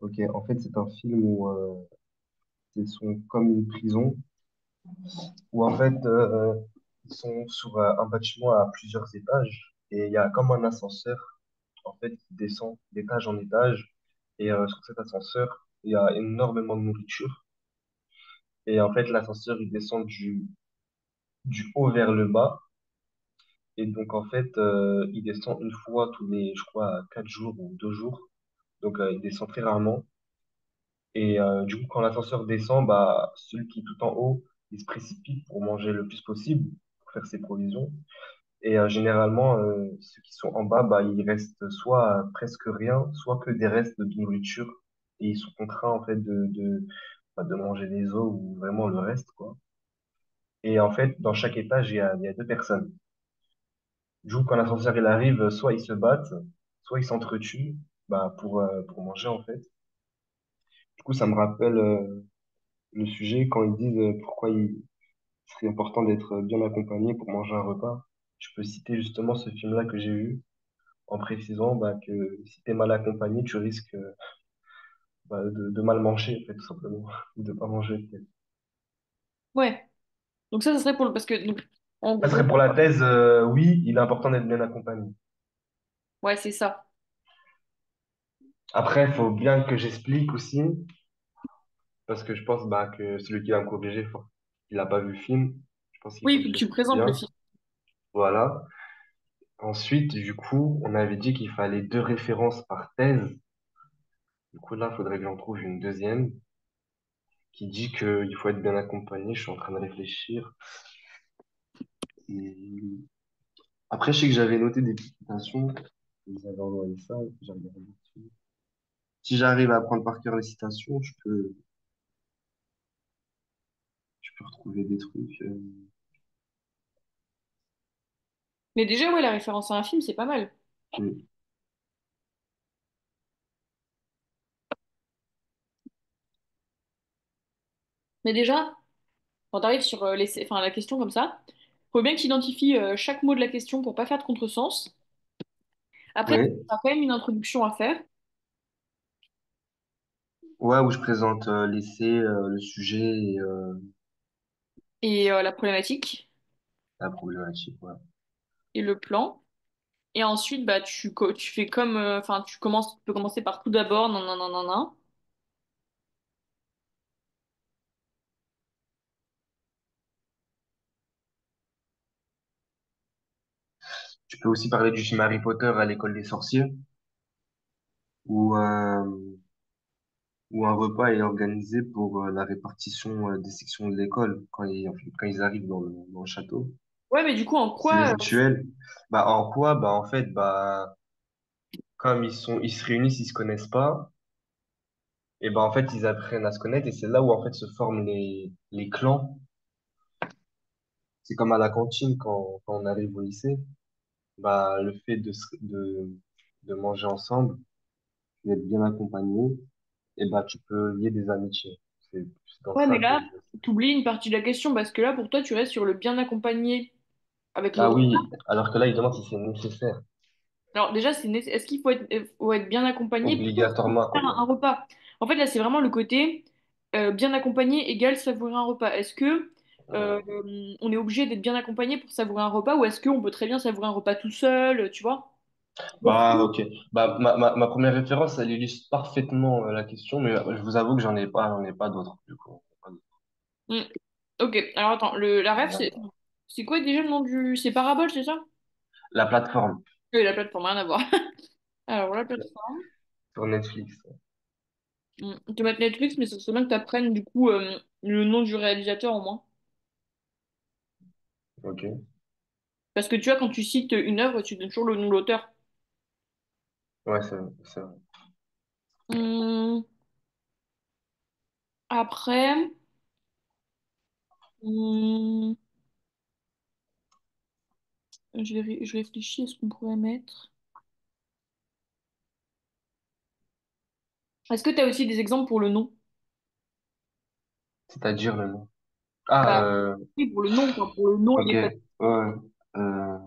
Ok, en fait, c'est un film où comme une prison, où en fait, ils sont sur un bâtiment à plusieurs étages et il y a comme un ascenseur, en fait, qui descend d'étage en étage. Et sur cet ascenseur, il y a énormément de nourriture. Et en fait, l'ascenseur, il descend du haut vers le bas. Et donc, en fait, il descend une fois tous les, je crois, 4 jours ou 2 jours. Donc, il descend très rarement. Et du coup, quand l'ascenseur descend, bah, celui qui est tout en haut, il se précipite pour manger le plus possible, pour faire ses provisions. Et généralement, ceux qui sont en bas, bah, il reste soit presque rien, soit que des restes de nourriture. Et ils sont contraints, en fait, de manger les os ou vraiment le reste, quoi. Et en fait, dans chaque étage, il y a deux personnes. Du coup, quand l'ascenseur il arrive, soit ils se battent, soit ils s'entretuent, bah, pour manger, en fait. Du coup, ça me rappelle le sujet quand ils disent pourquoi il serait important d'être bien accompagné pour manger un repas. Je peux citer justement ce film-là que j'ai vu en précisant bah, que si t'es mal accompagné, tu risques bah, de mal manger, en fait, tout simplement, ou de pas manger. Peut-être. Ouais. Donc ça serait pour le... Parce que, donc, en Ça serait gros, pour la thèse, oui, il est important d'être bien accompagné. ouais, c'est ça. Après, il faut bien que j'explique aussi, parce que je pense bah, que celui qui va me corriger, il n'a pas vu le film. Je pense qu'il Oui, faut il que faut je que tu l'explique présentes le bien. film. Voilà. Ensuite, du coup, on avait dit qu'il fallait deux références par thèse. Du coup, là, il faudrait que j'en trouve une deuxième qui dit qu'il faut être bien accompagné. Je suis en train de réfléchir. Et après, je sais que j'avais noté des petites citations. Ils avaient envoyé ça, et puis j'ai regardé dessus. Si j'arrive à apprendre par cœur les citations, je peux retrouver des trucs. Mais déjà, ouais, la référence à un film, c'est pas mal. Mm. Mais déjà, quand tu arrives sur enfin, la question comme ça, faut bien que tu identifies chaque mot de la question pour pas faire de contresens. Après, tu Ouais. as quand même une introduction à faire Ouais, où je présente l'essai, le sujet et et la problématique la problématique. Ouais. et le plan. Et ensuite, bah, tu fais comme, enfin, tu peux commencer par tout d'abord, non, non, non, non, non. Tu peux aussi parler du film Harry Potter à l'école des sorciers, où un repas est organisé pour la répartition des sections de l'école en fait, quand ils arrivent dans le château. Ouais, mais du coup, en C'est le quoi? rituel. Bah, en quoi? Bah, en fait, bah, comme ils se réunissent, ils se connaissent pas, et bah, en fait, ils apprennent à se connaître, et c'est là où, en fait, se forment les clans. C'est comme à la cantine quand on arrive au lycée. Bah, le fait de manger ensemble, d'être bien accompagné, et bah, tu peux lier des amitiés. C'est dans Ouais, mais ça que là, je vois ça. tu oublies une partie de la question parce que là, pour toi, tu restes sur le bien accompagné avec les Ah repas. oui, alors que là, il demande si c'est nécessaire, Alors déjà, est-ce qu'il faut être bien accompagné pour obligatoirement faire un accompagné. repas? En fait, là, c'est vraiment le côté bien accompagné égale savourer un repas. Est-ce que Euh, on est obligé d'être bien accompagné pour savourer un repas ou est-ce qu'on peut très bien savourer un repas tout seul, tu vois? Bah, ok. Bah, ma première référence, elle illustre parfaitement la question, mais je vous avoue que j'en ai pas d'autres, du coup. Hmm. Ok, alors attends, la ref, c'est quoi déjà le nom du... C'est Parabole, c'est ça? La plateforme Oui, la plateforme, rien à voir. Alors, la plateforme. sur Netflix. Te mettre Netflix, mais ce serait bien que tu apprennes du coup le nom du réalisateur au moins. Ok. Parce que tu vois, quand tu cites une œuvre, tu donnes toujours le nom de l'auteur. Ouais, c'est vrai. Hum, après, hum, je réfléchis à ce qu'on pourrait mettre. Est-ce que tu as aussi des exemples pour le nom? C'est-à-dire le nom. Ah, Bah, oui, pour le nom, quoi, pour le nom et ok. les Ouais. faits. Ouais. Euh,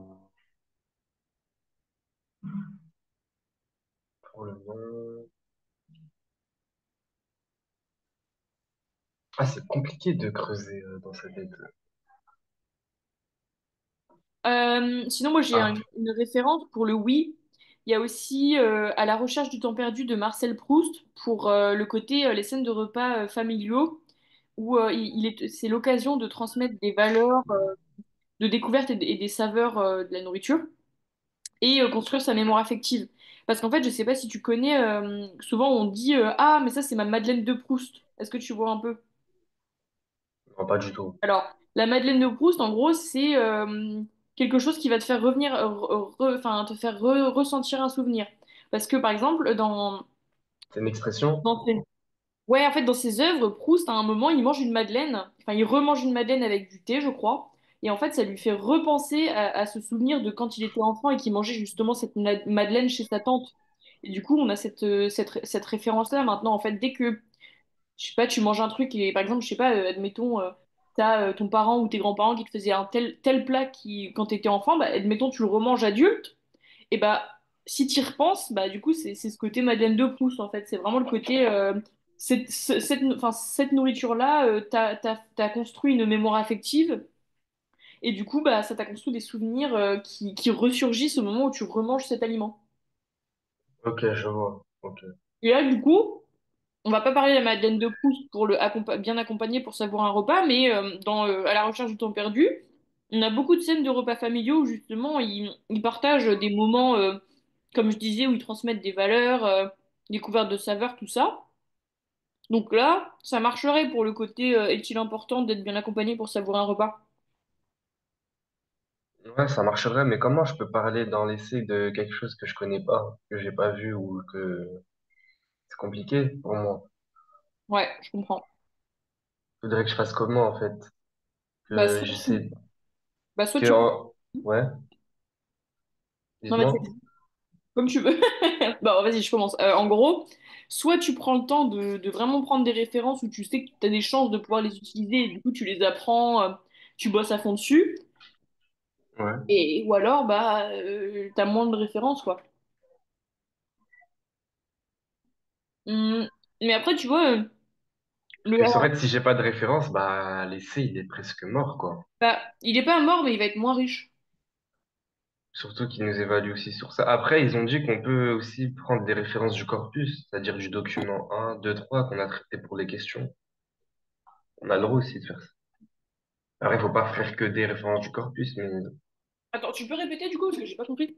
pour le nom. Ah, c'est compliqué de creuser dans sa tête. Sinon, moi, j'ai Ah, une référence pour le oui. Il y a aussi À la recherche du temps perdu de Marcel Proust pour le côté les scènes de repas familiaux où c'est l'occasion de transmettre des valeurs de découverte et des saveurs de la nourriture et construire sa mémoire affective. Parce qu'en fait, je sais pas si tu connais, souvent on dit Ah, mais ça, c'est ma Madeleine de Proust. Est-ce que tu vois un peu? non, pas du tout. Alors, la Madeleine de Proust, en gros, c'est quelque chose qui va te faire revenir, enfin, te faire ressentir un souvenir. Parce que, par exemple, C'est une expression? dans ses... Ouais, en fait, dans ses œuvres, Proust, à un moment, il mange une madeleine, enfin, il remange une madeleine avec du thé, je crois. Et en fait, ça lui fait repenser à ce souvenir de quand il était enfant et qu'il mangeait justement cette madeleine chez sa tante. Et du coup, on a cette référence-là maintenant. En fait, je sais pas, tu manges un truc et par exemple, je sais pas, admettons, t'as ton parent ou tes grands-parents qui te faisaient un tel plat qui, quand t'étais enfant, bah, admettons, tu le remanges adulte, et bah, si t'y repenses, bah, du coup, c'est ce côté Madeleine de Proust, en fait. C'est vraiment le côté, enfin, cette nourriture-là, t'as construit une mémoire affective, et du coup, bah, ça t'a construit des souvenirs, qui ressurgissent au moment où tu remanges cet aliment. Ok, je vois. Ok. Et là, du coup, on va pas parler de la Madeleine de Proust pour bien accompagner pour savourer un repas, mais dans À la recherche du temps perdu, on a beaucoup de scènes de repas familiaux où justement ils partagent des moments, comme je disais, où ils transmettent des valeurs, découvertes de saveurs, tout ça. Donc là, ça marcherait pour le côté est-il important d'être bien accompagné pour savourer un repas? Ouais, ça marcherait, mais comment je peux parler dans l'essai de quelque chose que je connais pas, que j'ai pas vu ou que c'est compliqué pour moi. Ouais, je comprends. Faudrait que je fasse comment en fait? Bah, Que j'essaie soit que tu prends. ouais, Non, mais dites-moi. comme tu veux. Bon, vas-y, je commence. En gros, soit tu prends le temps de vraiment prendre des références où tu sais que tu as des chances de pouvoir les utiliser et du coup tu les apprends, tu bosses à fond dessus, Ouais. ou alors bah t'as moins de références quoi. Hum, mais après, tu vois, le, Et c'est vrai que si j'ai pas de référence, bah l'essai il est presque mort quoi. bah, il est pas mort, mais il va être moins riche. Surtout qu'ils nous évaluent aussi sur ça. Après, ils ont dit qu'on peut aussi prendre des références du corpus, c'est-à-dire du document 1, 2, 3 qu'on a traité pour les questions. On a le droit aussi de faire ça. Après, il faut pas faire que des références du corpus, mais Attends, tu peux répéter du coup parce que j'ai pas compris.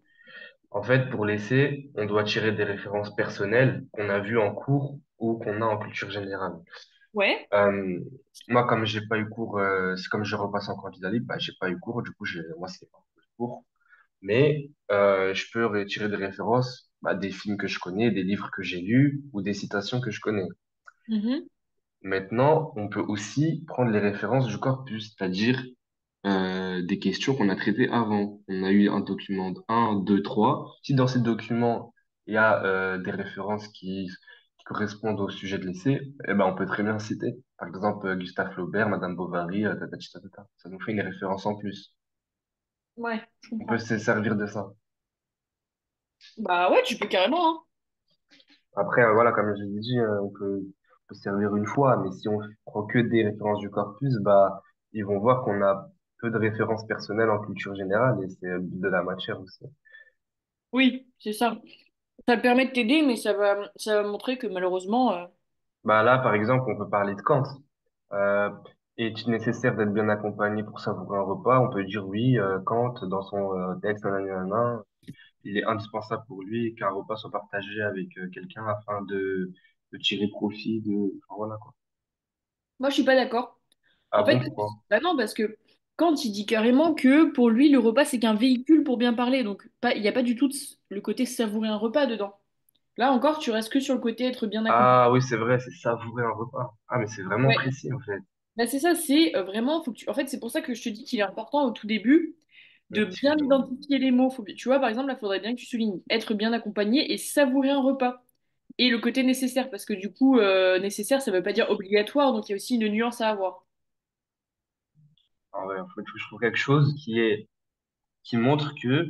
en fait, pour l'essai, on doit tirer des références personnelles qu'on a vues en cours ou qu'on a en culture générale. Ouais. Euh, Moi, comme j'ai pas eu cours, c'est comme je repasse en candidat libre, bah, j'ai pas eu cours, du coup, moi, c'est pas cours. Mais je peux retirer des références, bah, des films que je connais, des livres que j'ai lus ou des citations que je connais. Mhm. Maintenant, on peut aussi prendre les références du corpus, c'est-à-dire des questions qu'on a traitées avant. On a eu un document 1, 2, 3. Si dans ces documents, il y a des références qui correspondent au sujet de l'essai, eh ben, on peut très bien citer. Par exemple, Gustave Flaubert, Madame Bovary, tatati tatata. Ça nous fait une référence en plus. Ouais, je On peut comprends. se servir de ça. Bah ouais, tu peux carrément, hein. Après, voilà, comme je l'ai dit, on peut se servir une fois, mais si on prend que des références du corpus, bah, ils vont voir qu'on a peu de références personnelles en culture générale et c'est le but de la matière aussi. Oui, c'est ça. Ça te permet de t'aider, mais ça va montrer que malheureusement, Bah, là, par exemple, on peut parler de Kant. Euh, Est-il nécessaire d'être bien accompagné pour savourer un repas? On peut dire oui, Kant, dans son texte, nanana, il est indispensable pour lui qu'un repas soit partagé avec quelqu'un afin de tirer profit de... Enfin, voilà, quoi. moi je suis pas d'accord. Ah En fait, bon, pourquoi? bah non, parce que Kant, il dit carrément que pour lui, le repas, c'est qu'un véhicule pour bien parler. Donc, il n'y a pas du tout le côté savourer un repas dedans. Là encore, tu restes que sur le côté être bien accompagné. Ah oui, c'est vrai, c'est savourer un repas. Ah, mais c'est vraiment Ouais. précis, en fait. Bah, c'est ça, c'est vraiment, faut que tu... En fait, c'est pour ça que je te dis qu'il est important au tout début de bien Excuse-moi. identifier les mots. Tu vois, par exemple, là, il faudrait bien que tu soulignes être bien accompagné et savourer un repas. Et le côté nécessaire, parce que du coup, nécessaire, ça veut pas dire obligatoire, donc il y a aussi une nuance à avoir. Ah ouais, faut que je trouve quelque chose qui montre que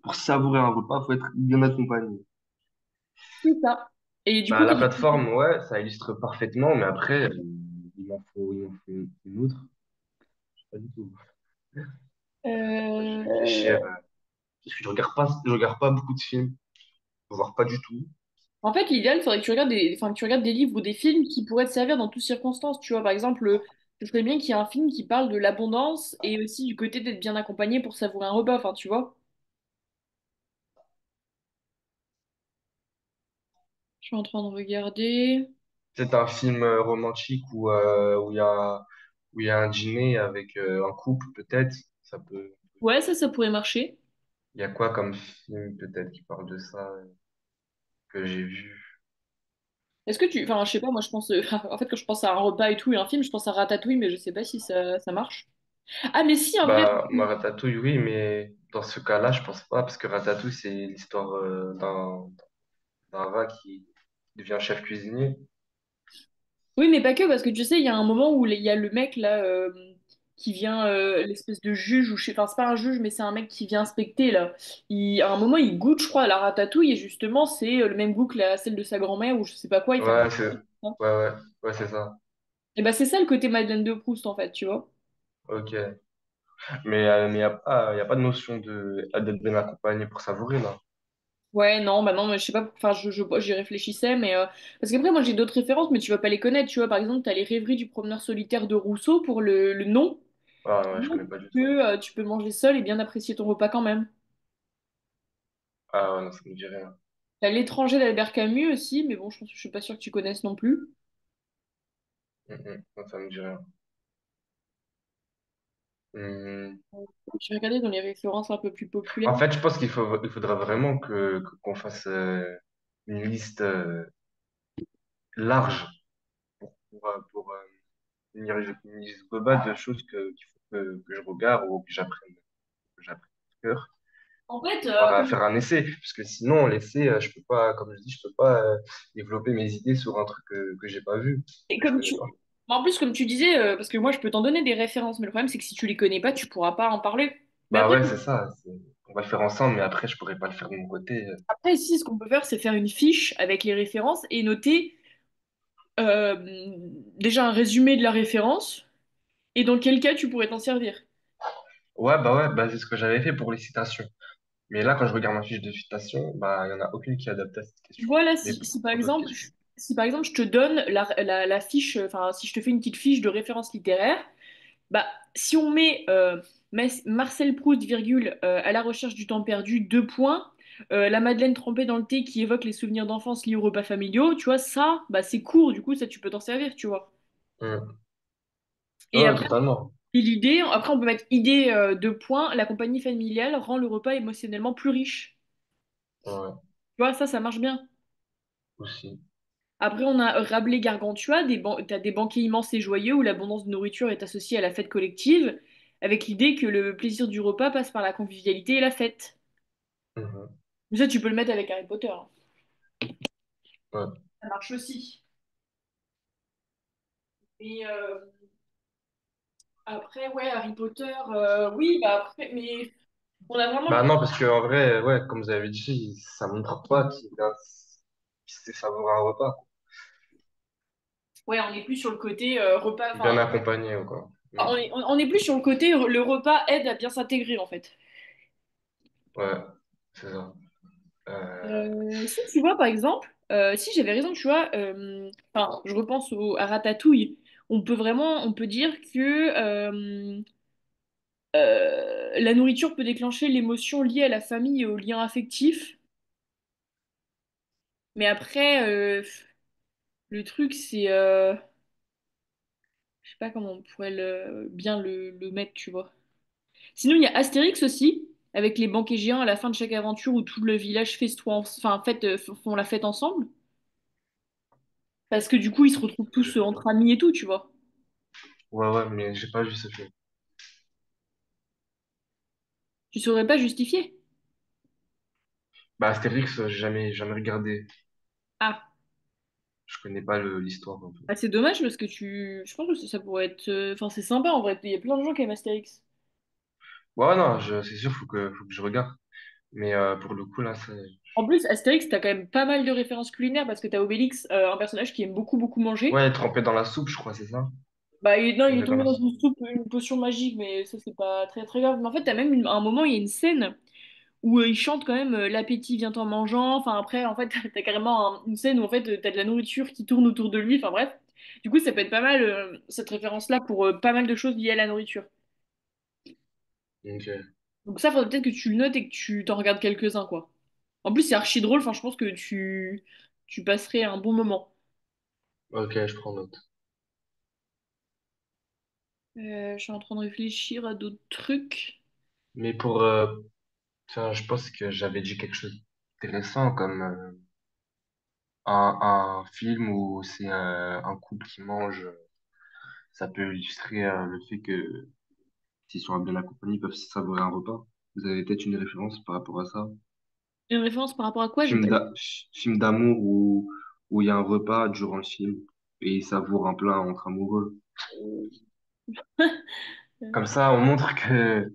pour savourer un repas, faut être bien accompagné. C'est ça. Et du Bah, coup, la plateforme, ouais, ça illustre parfaitement, mais après, il m'en faut une autre. Je sais pas du tout. Je vais réfléchir. euh, Parce que je regarde pas beaucoup de films, voire pas du tout. En fait, l'idéal, il faudrait que tu regardes enfin, que tu regardes des livres ou des films qui pourraient te servir dans toutes circonstances. Tu vois, par exemple, je ferais bien qu'il y ait un film qui parle de l'abondance et aussi du côté d'être bien accompagné pour savourer un repas. Enfin, tu vois. Je suis en train de regarder. C'est un film romantique où il y a un dîner avec un couple, peut-être. Ça peut. Ouais, ça pourrait marcher. Il y a quoi comme film peut-être qui parle de ça que j'ai vu? Est-ce que tu... Enfin, je sais pas, moi, je pense... En fait, quand je pense à un repas et tout et un film, je pense à Ratatouille, mais je sais pas si ça marche. Ah, mais si, en vrai... Bah, moi, Ratatouille, oui, mais dans ce cas-là, je pense pas, parce que Ratatouille, c'est l'histoire d'un rat qui devient chef cuisinier. Oui, mais pas que, parce que tu sais, il y a un moment où il y a le mec là qui vient, l'espèce de juge, ou je sais, enfin, c'est pas un juge, mais c'est un mec qui vient inspecter là. À un moment, il goûte, je crois, à la ratatouille, et justement, c'est le même goût que celle de sa grand-mère, ou je sais pas quoi, il fait un Ouais, truc. ouais, c'est ça. Et bah, c'est ça le côté Madeleine de Proust, en fait, tu vois. Ok. Mais y a pas de notion d'être bien accompagné pour savourer, là. Ouais, non, bah non, mais je sais pas, enfin, j'y réfléchissais, mais parce qu'après, moi, j'ai d'autres références, mais tu vas pas les connaître, tu vois. Par exemple, t'as les rêveries du promeneur solitaire de Rousseau pour le nom, Ah, ouais, je connais pas du que tout. tu peux manger seul et bien apprécier ton repas quand même. Ah, ouais, non, ça me dit rien. T'as l'étranger d'Albert Camus aussi, mais bon, je suis pas sûre que tu connaisses non plus. Non, ça me dit rien. Hum. J'ai regardé dans les références un peu plus populaires. En fait, je pense il faudra vraiment qu'on fasse une liste large pour une liste globale de choses qu'il faut que je regarde ou que j'apprenne par cœur. En fait, On va faire un essai, parce que sinon, l'essai, je peux pas, comme je dis, je peux pas développer mes idées sur un truc que j'ai pas vu, et que je comme connais tu... pas. En plus, comme tu disais, parce que moi, je peux t'en donner des références, mais le problème, c'est que si tu les connais pas, tu pourras pas en parler. Mais Bah après, ouais, c'est ça. On va le faire ensemble, mais après, je pourrais pas le faire de mon côté. ici, ce qu'on peut faire, c'est faire une fiche avec les références et noter euh, déjà un résumé de la référence et dans quel cas tu pourrais t'en servir. Ouais, bah c'est ce que j'avais fait pour les citations. Mais là, quand je regarde ma fiche de citation, bah il y en a aucune qui est adaptée à cette question. Voilà, Mais si par pour d'autres exemple, questions. si par exemple je te donne la fiche, enfin si je te fais une petite fiche de référence littéraire, bah si on met Marcel Proust, virgule, à la recherche du temps perdu, deux points, la Madeleine trempée dans le thé qui évoque les souvenirs d'enfance liés aux repas familiaux, tu vois, ça, bah c'est court, du coup ça tu peux t'en servir, tu vois. Hmm. Et Ouais, après, totalement. on peut mettre idée deux points, la compagnie familiale rend le repas émotionnellement plus riche. Ouais, Tu vois, ça marche bien. aussi. Après, on a Rabelais Gargantua, t'as des banquets immenses et joyeux où l'abondance de nourriture est associée à la fête collective, avec l'idée que le plaisir du repas passe par la convivialité et la fête. Mhm. Mais ça, tu peux le mettre avec Harry Potter, hein. Ouais. Ça marche aussi. Et après, ouais, Harry Potter, oui, bah après, mais on a vraiment le... Bah non, parce que en vrai, ouais, comme vous avez dit, ça montre pas qu'il sait savourer un repas. Ouais, on est plus sur le côté repas, Bien enfin, accompagné, ou quoi. Hmm. on est plus sur le côté le repas aide à bien s'intégrer, en fait. Ouais, c'est ça. Si tu vois, par exemple, si j'avais raison, tu vois, enfin, je repense à Ratatouille, on peut dire que la nourriture peut déclencher l'émotion liée à la famille et aux liens affectifs, mais après, le truc, c'est, je sais pas comment on pourrait bien le mettre, tu vois. Sinon, il y a Astérix aussi, avec les banquets géants à la fin de chaque aventure où tout le village festoie, enfin, font la fête ensemble, parce que du coup, ils se retrouvent tous entre amis et tout, tu vois. Ouais, mais j'ai pas vu ce film. Tu saurais pas justifier. Bah, Astérix, j'ai jamais regardé. Ah, Je connais pas l'histoire un peu. ah, c'est dommage parce que je pense que ça pourrait être. Enfin, c'est sympa en vrai. Il y a plein de gens qui aiment Astérix. Ouais, non, c'est sûr, faut que je regarde. Mais pour le coup, là, En plus, Astérix, t'as quand même pas mal de références culinaires parce que t'as Obélix, un personnage qui aime beaucoup manger. ouais, trempé dans la soupe, je crois, c'est ça? Bah, non, il est Tombé dans tombé la dans soupe. une soupe, une potion magique, mais ça, c'est pas très grave. Mais en fait, t'as même un moment, il y a une scène où il chante quand même l'appétit vient en mangeant. Enfin, après, en fait, t'as carrément une scène où en fait, t'as de la nourriture qui tourne autour de lui. Enfin, bref. Du coup, ça peut être pas mal, cette référence-là, pour pas mal de choses liées à la nourriture. Ok, Donc ça, faudrait peut-être que tu le notes et que tu t'en regardes quelques-uns, quoi. En plus, c'est archi drôle, enfin, je pense que tu passerais un bon moment. ok, je prends note. Je suis en train de réfléchir à d'autres trucs. Mais tiens, je pense que j'avais dit quelque chose d'intéressant, comme un film où c'est un couple qui mange. Ça peut illustrer le fait que s'ils sont bien accompagnés, ils peuvent savourer un repas. Vous avez peut-être une référence par rapport à ça? Une référence par rapport à quoi? J'ai pas... Film d'amour où il y a un repas durant le film. et ils savourent un plat entre amoureux. Euh, Comme ça, on montre que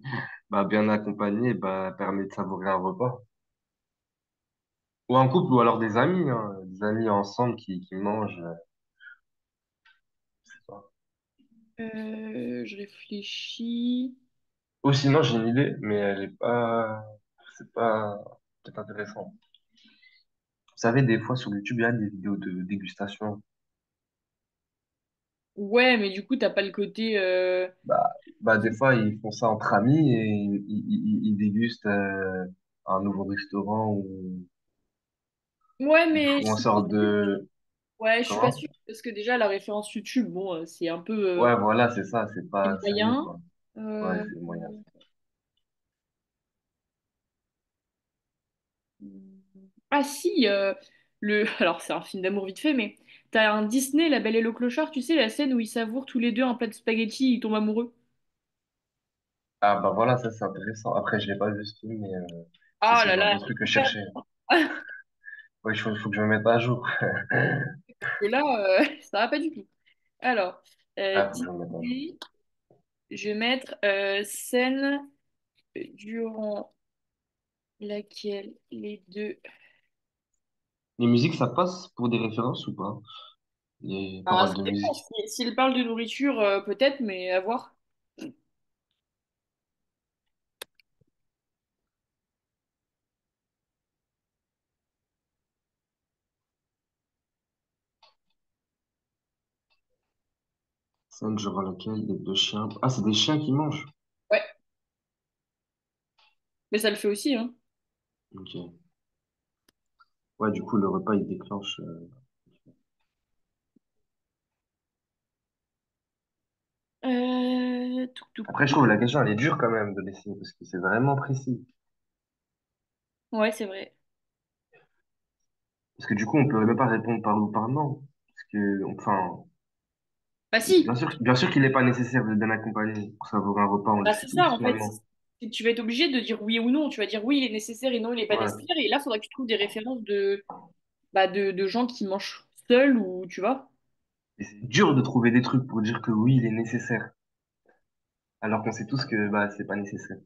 bah, bien accompagné bah, permet de savourer un repas. Ou un couple, ou alors des amis ensemble qui mangent. Je sais pas. je réfléchis. Ou sinon, j'ai une idée, mais elle est pas, c'est pas peut-être intéressant. Vous savez, des fois sur YouTube, il y a des vidéos de dégustation. Ouais, mais du coup, t'as pas le côté. Bah, bah, des fois, ils font ça entre amis et ils dégustent un nouveau restaurant ou Ouais, ils mais je font en suis pas sorte sûre. de... Ouais, je suis pas Comment? sûre parce que déjà la référence YouTube, bon, c'est un peu Ouais, voilà, c'est ça, c'est c'est pas sérieux, moyen. quoi. Ouais, Euh, c'est moyen. Ah si, alors c'est un film d'amour vite fait, mais t'as un Disney, La Belle et le Clochard, tu sais, la scène où ils savourent tous les deux un plat de spaghettis, ils tombent amoureux. Ah, bah voilà, ça, c'est intéressant. Après, je l'ai pas vu ce film, mais Ah c'est le là genre là, de truc que je cherchais. Ouais, il faut que je me mette à jour. que là, ça va pas du tout. Alors, Ah, faut que je me mette à jour. Disney, je vais mettre scène durant laquelle les deux. Les musiques, ça passe pour des références ou pas? Les Ah, paroles ça de dépend. musique. S'il parle de nourriture, peut-être, mais à voir. Scène durant laquelle les deux chiens... Ah, c'est des chiens qui mangent. Ouais, mais ça le fait aussi, hein. Ok. Ouais, du coup, le repas, il déclenche. Touc, touc, Après, je touc. trouve la question, elle est dure quand même de l'essayer parce que c'est vraiment précis. Ouais, c'est vrai. Parce que du coup, on peut même pas répondre par oui ou par non. Parce que, enfin, Bah si, bien sûr qu'il n'est pas nécessaire de bien accompagner pour savourer un repas, on le bah, sait c'est ça tous en fait. finalement. Tu vas être obligé de dire oui ou non. Tu vas dire oui, il est nécessaire et non, il n'est pas Ouais. nécessaire. Et là, il faudra que tu trouves des références de gens qui mangent seuls ou tu vois. Et c'est dur de trouver des trucs pour dire que oui, il est nécessaire. Alors qu'on sait tous que bah, c'est pas nécessaire.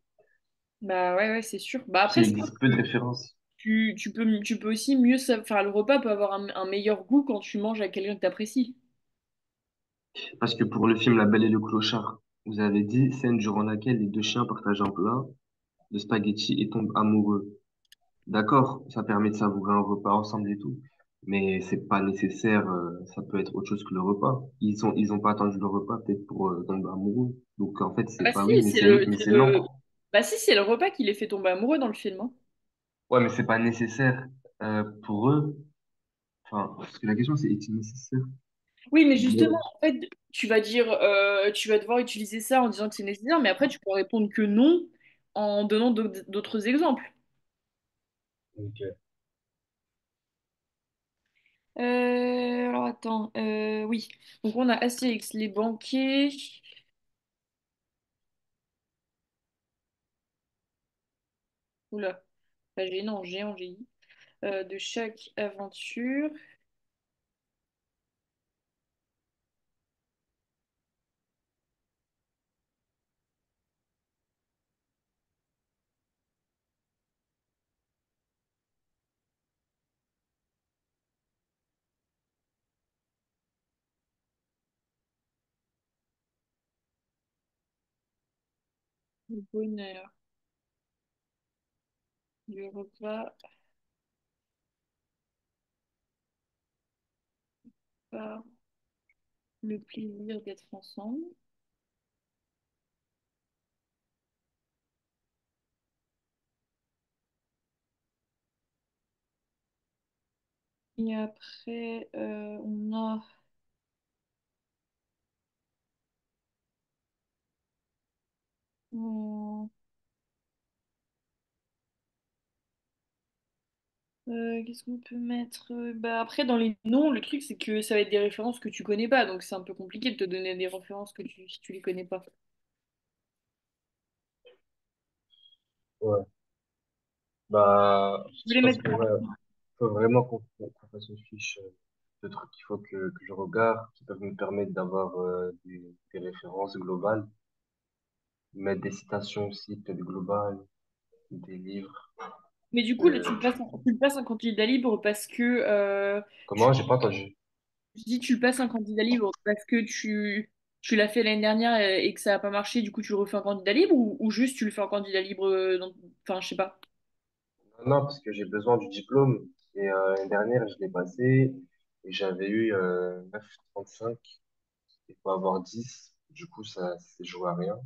Bah ouais, ouais, c'est sûr. Bah Parce qu'il après, je pense existe peu de références. que tu peux aussi mieux. Enfin, le repas peut avoir un meilleur goût quand tu manges avec quelqu'un que tu apprécies. Parce que pour le film La Belle et le Clochard, vous avez dit scène durant laquelle les deux chiens partagent un plat de spaghettis et tombent amoureux. D'accord, ça permet de savourer un repas ensemble et tout, mais c'est pas nécessaire, ça peut être autre chose que le repas. Ils ont pas attendu le repas peut-être pour tomber amoureux. Donc en fait, c'est Bah pas si, oui, mais c'est non. Bah si, c'est le repas qui les fait tomber amoureux dans le film, hein. Ouais, mais c'est pas nécessaire pour eux. Enfin, parce que la question c'est est-il nécessaire? Oui, mais justement, Bon, en fait, tu vas devoir utiliser ça en disant que c'est nécessaire, mais après, tu peux répondre que non en donnant d'autres exemples. ok. Alors attends, oui. Donc on a Astérix, les banquets. Oula, pas gênant, géant, j'ai dit. De chaque aventure. Le bonheur, le repas, par le plaisir d'être ensemble. Et après, on a. Qu'est-ce qu'on peut mettre? Bah après, dans les noms, le truc, c'est que ça va être des références que tu connais pas, donc c'est un peu compliqué de te donner des références si tu les connais pas. Ouais. Bah, Je je voulais pense mettre que ouais, faut vraiment qu'on fasse une fiche. de trucs qu'il faut que je regarde, qui peuvent me permettre d'avoir des références globales, mettre des citations aussi, peut-être globales, des livres. Mais du coup, là, Euh, tu le passes un candidat libre parce que Comment? J'ai pas entendu. je dis tu le passes un candidat libre parce que tu l'as fait l'année dernière et que ça n'a pas marché, du coup tu le refais un candidat libre ou juste tu le fais un candidat libre enfin je sais pas. Non, parce que j'ai besoin du diplôme. Et l'année dernière, je l'ai passé et j'avais eu 9,35. Il faut avoir 10. Du coup, ça s'est joué à rien.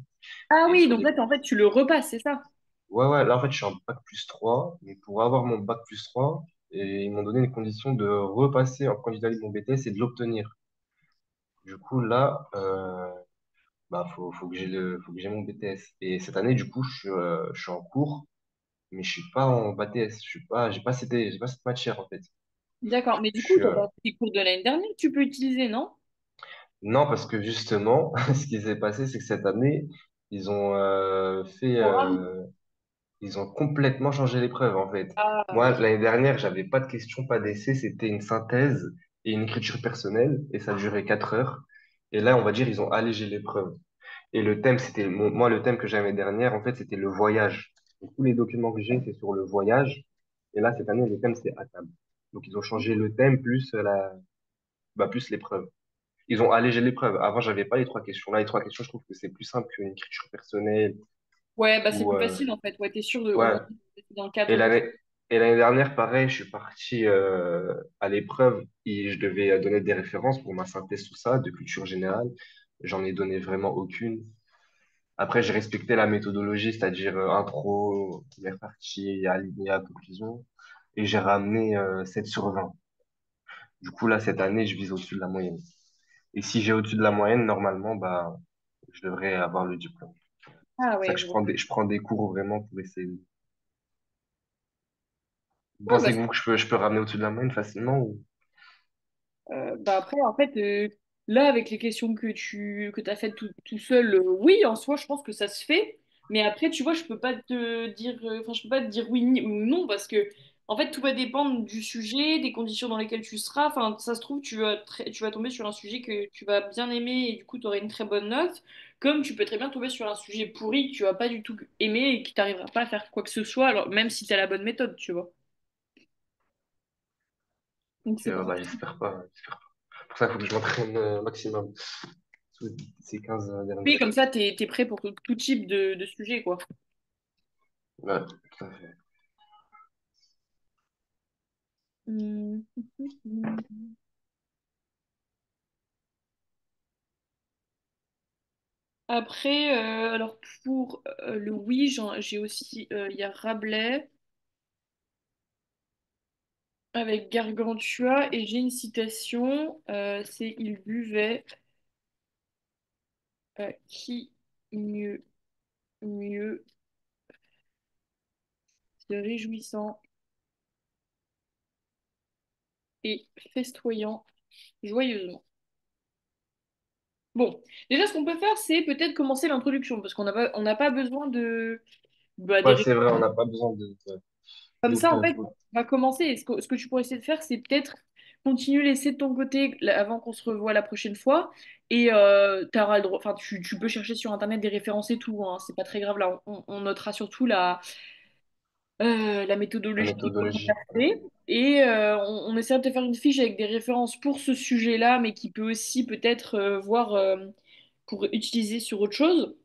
Ah Et il oui, donc fallait. là en fait tu le repasses, c'est ça? Ouais, ouais, là, en fait, je suis en bac plus 3. Mais pour avoir mon bac plus 3, et ils m'ont donné les conditions de repasser en candidat libre mon BTS et de l'obtenir. Du coup, là, bah, faut que j'ai mon BTS. Et cette année, du coup, je suis en cours, mais je suis pas en BTS. J'ai pas cette matière, en fait. D'accord, mais du Je coup, suis, tu as tes cours de l'année dernière que tu peux utiliser, non? non, parce que justement, ce qui s'est passé, c'est que cette année, ils ont Programme. ils ont complètement changé l'épreuve, en fait. Ah Moi, oui. l'année dernière, j'avais pas de questions, pas d'essais, c'était une synthèse et une écriture personnelle, et ça durait 4 heures. Et là, on va dire, ils ont allégé l'épreuve. Et le thème, moi, le thème que j'avais l'année dernière, en fait, c'était le voyage. Donc, tous les documents que j'ai, c'est sur le voyage. Et là, cette année, le thème, c'est à table. Donc, ils ont changé le thème plus plus l'épreuve. Ils ont allégé l'épreuve. Avant, j'avais pas les 3 questions. Là, les 3 questions, je trouve que c'est plus simple qu'une écriture personnelle Ouais, bah c'est ou plus facile en fait. Ouais, t'es sûr de au ouais. moins rester dans le Et cadre du. l'année dernière, pareil, je suis parti à l'épreuve et je devais donner des références pour ma synthèse, tout ça, de culture générale. J'en ai donné vraiment aucune. Après, j'ai respecté la méthodologie, c'est-à-dire intro, première partie, alinéa, conclusion. Et j'ai ramené 7 sur 20. Du coup, là, cette année, je vise au-dessus de la moyenne. Et si j'ai au-dessus de la moyenne, normalement, bah, je devrais avoir le diplôme. Ah C'est ça ouais, que je vois. je prends des cours vraiment pour essayer. Vous Ouais, bah, pensez que je peux ramener au-dessus de la moyenne facilement ou... bah après, en fait, là, avec les questions que tu as faites tout seul, oui, en soi, je pense que ça se fait. Mais après, tu vois, je peux pas te dire, enfin, je peux pas te dire oui ou non parce que, en fait, tout va dépendre du sujet, des conditions dans lesquelles tu seras. Enfin, ça se trouve, tu vas tomber sur un sujet que tu vas bien aimer et du coup, tu auras une très bonne note. Comme tu peux très bien tomber sur un sujet pourri que tu vas pas du tout aimer et qui t'arrivera pas à faire quoi que ce soit, alors même si tu as la bonne méthode, tu vois. Donc, c'est pour ça. Bah, j'espère pas, j'espère pas. Pour ça, il faut que je m'entraîne maximum tous ces 15 derniers Oui, jours. comme ça, t'es prêt pour tout type de sujet, quoi. Ouais, tout à fait. Hum, Après, alors pour le oui, j'ai aussi, il y a Rabelais avec Gargantua et j'ai une citation, c'est il buvait qui mieux, mieux, se réjouissant et festoyant joyeusement. Bon, déjà ce qu'on peut faire, c'est peut-être commencer l'introduction parce on n'a pas besoin de des Ouais, c'est vrai, on n'a pas besoin de... Comme Donc, ça, en fait, on va commencer. Et ce que tu pourrais essayer de faire, c'est peut-être continuer l'essai de ton côté avant qu'on se revoie la prochaine fois. Et t'auras le droit, enfin, tu peux chercher sur Internet des références et tout, hein, c'est pas très grave. Là, on notera surtout la la méthodologie et comment t'as méthodologie. fait. Et on essaie de te faire une fiche avec des références pour ce sujet-là, mais qui peut aussi peut-être voir pour utiliser sur autre chose.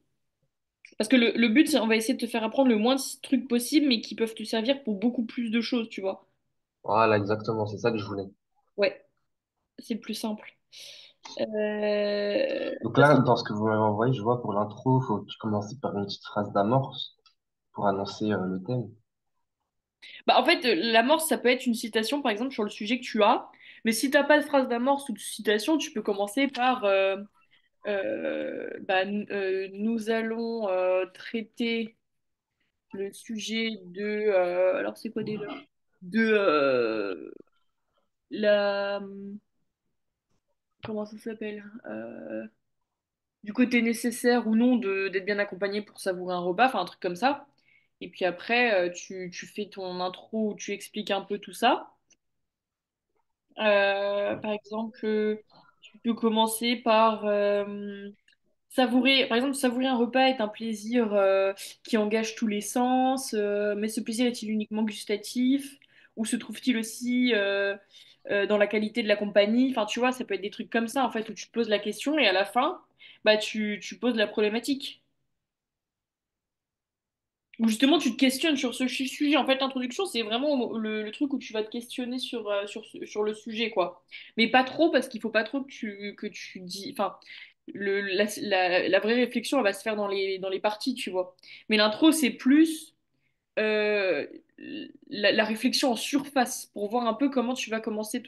Parce que le but, c'est on va essayer de te faire apprendre le moins de trucs possible, mais qui peuvent te servir pour beaucoup plus de choses, tu vois. Voilà, exactement, c'est ça que je voulais. Ouais, c'est le plus simple. Donc Parce là, que, dans ce que vous m'avez envoyé, je vois pour l'intro, faut commencer par une petite phrase d'amorce pour annoncer le thème. bah, en fait, l'amorce, ça peut être une citation, par exemple, sur le sujet que tu as. Mais si t'as pas de phrase d'amorce ou de citation, tu peux commencer par nous allons traiter le sujet de. Alors, c'est quoi déjà? De la. Comment ça s'appelle? Du côté nécessaire ou non d'être bien accompagné pour savourer un repas, enfin un truc comme ça. Et puis après, tu fais ton intro où tu expliques un peu tout ça. Par exemple, tu peux commencer par savourer, par exemple, savourer un repas est un plaisir qui engage tous les sens, mais ce plaisir est-il uniquement gustatif ou se trouve-t-il aussi dans la qualité de la compagnie? Enfin, tu vois, ça peut être des trucs comme ça, en fait, où tu te poses la question et à la fin, bah, tu poses la problématique. Ou justement, tu te questionnes sur ce sujet. En fait, l'introduction, c'est vraiment le truc où tu vas te questionner sur le sujet, quoi. Mais pas trop, parce qu'il faut pas trop que tu dis. Enfin, la vraie réflexion, elle va se faire dans les parties, tu vois. Mais l'intro, c'est plus euh, la réflexion en surface, pour voir un peu comment tu vas commencer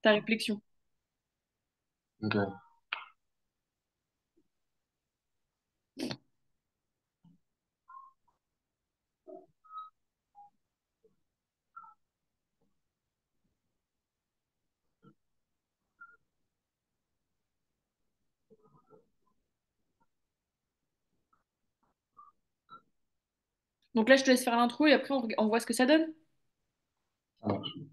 ta réflexion. Ok. Donc là, je te laisse faire l'intro et après, on voit ce que ça donne. Ça marche.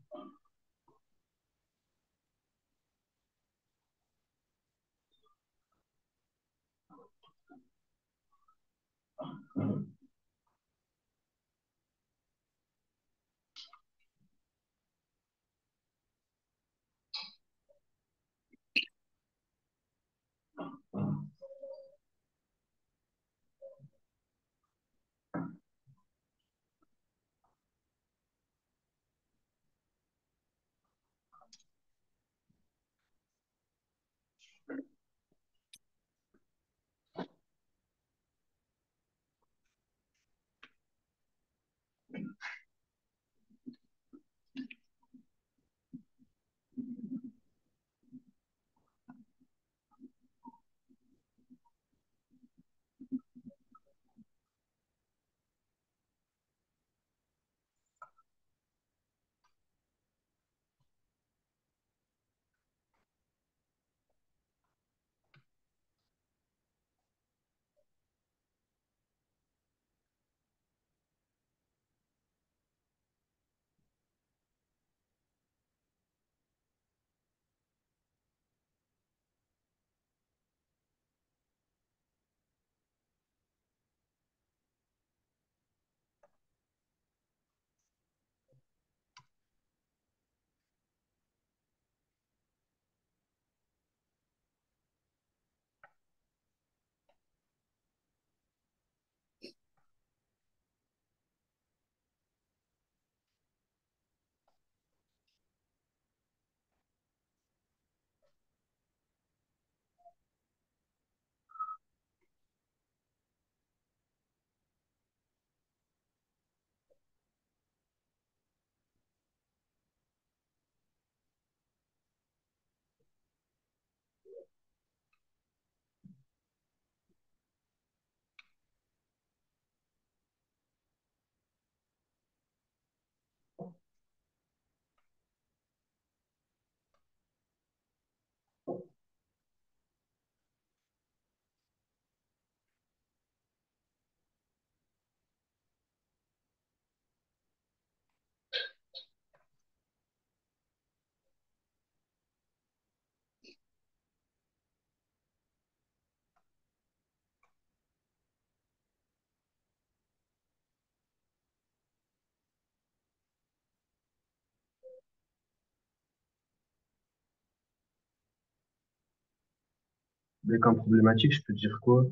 Mais comme problématique, je peux dire quoi?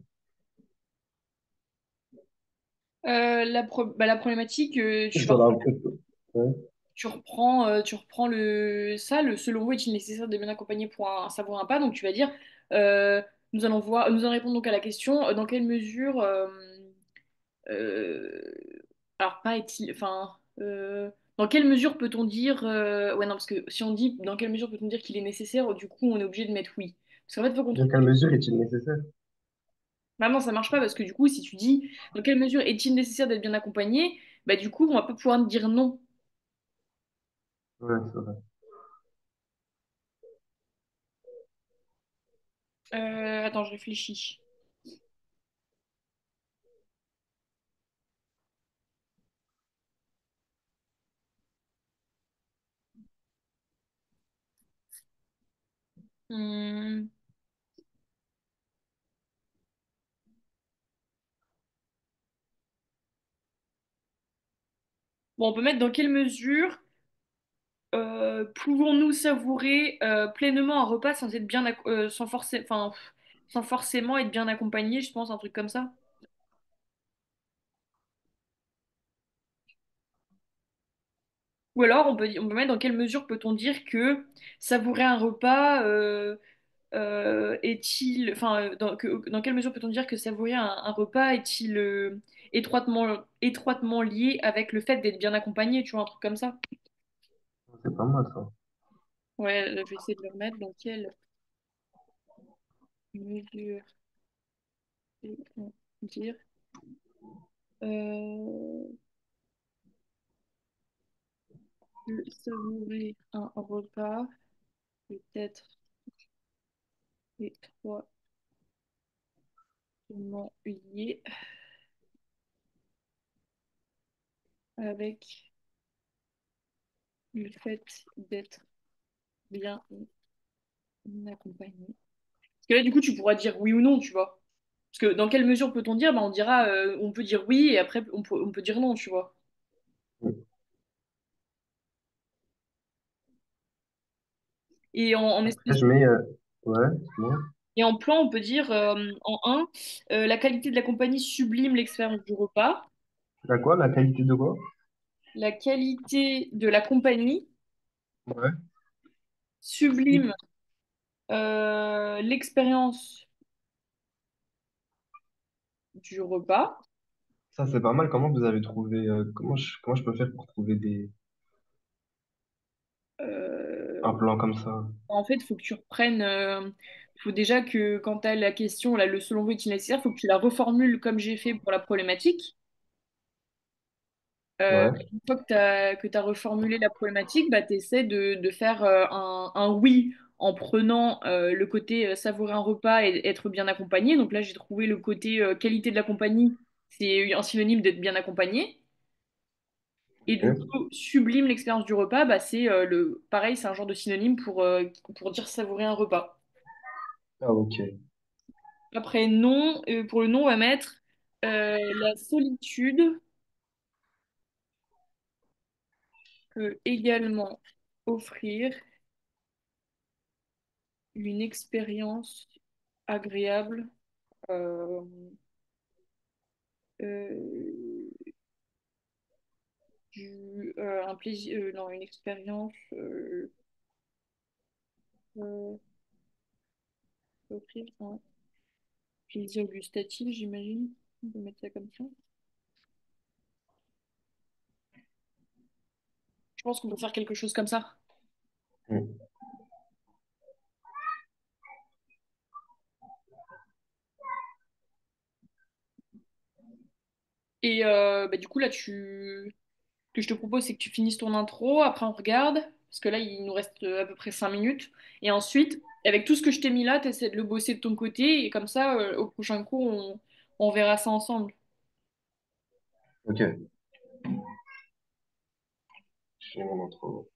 La problématique, Je dois la répéter. Ouais. tu reprends selon vous est-il nécessaire de bien accompagner pour savoir un pas? Donc tu vas dire, euh, nous allons répondre donc à la question, dans quelle mesure, euh, alors pas est-il, enfin, dans quelle mesure peut-on dire, ouais non parce que si on dit dans quelle mesure peut-on dire qu'il est nécessaire, du coup on est obligé de mettre oui. Parce qu'en fait il faut qu'on Dans trouve. quelle mesure est-il nécessaire? Bah non ça marche pas parce que du coup si tu dis dans quelle mesure est-il nécessaire d'être bien accompagné, bah du coup on va pas pouvoir dire non. Ouais, c'est vrai. Attends je réfléchis. Hmm. Bon, on peut mettre dans quelle mesure pouvons-nous savourer pleinement un repas sans être bien, enfin, sans forcément être bien accompagné, je pense, un truc comme ça. Ou alors, on peut mettre dans quelle mesure peut-on dire que savourer un repas est-il, enfin, dans quelle mesure peut-on dire que savourer un repas est-il étroitement lié avec le fait d'être bien accompagné, tu vois, un truc comme ça. C'est pas mal, ça. Ouais, là, je vais essayer de le remettre dans quelle mesure peut-on dire euh, que savourer un repas peut être étroitement lié avec le fait d'être bien accompagné. Parce que là, du coup, tu pourras dire oui ou non, tu vois. Parce que dans quelle mesure peut-on dire? Bah, on dira, on peut dire oui et après on peut dire non, tu vois. Et en Après, espèce, je mets, ouais, moi. et en plan, on peut dire en un, la qualité de la compagnie sublime l'expérience du repas. La quoi? La qualité de quoi? La qualité de la compagnie Ouais. sublime l'expérience du repas. Ça, c'est pas mal. Comment vous avez trouvé, comment je peux faire pour trouver un Euh, plan comme ça? En fait, il faut que tu reprennes. Faut déjà que quand tu as la question, là, le selon vous est-il nécessaire, il faut que tu la reformules comme j'ai fait pour la problématique. Ouais. Une fois que tu reformulé la problématique, bah, tu essaies de faire un oui en prenant le côté savourer un repas et être bien accompagné. Donc là, j'ai trouvé le côté qualité de la compagnie, c'est un synonyme d'être bien accompagné. Et du Ok. coup, sublime l'expérience du repas, bah, c'est pareil, c'est un genre de synonyme pour dire savourer un repas. Ah, ok. Après, non, pour le non, on va mettre la solitude peut également offrir une expérience agréable, euh, euh, un plaisir, non, une expérience euh, offrir un plaisir gustatif, j'imagine. On peut mettre ça comme ça. Je pense qu'on peut faire quelque chose comme ça. Hmm. Et bah, du coup, là, ce que je te propose, c'est que tu finisses ton intro, après on regarde, parce que là, il nous reste à peu près 5 minutes. Et ensuite, avec tout ce que je t'ai mis là, tu essaies de le bosser de ton côté, et comme ça, au prochain coup, on verra ça ensemble. Ok. J'ai mon intro.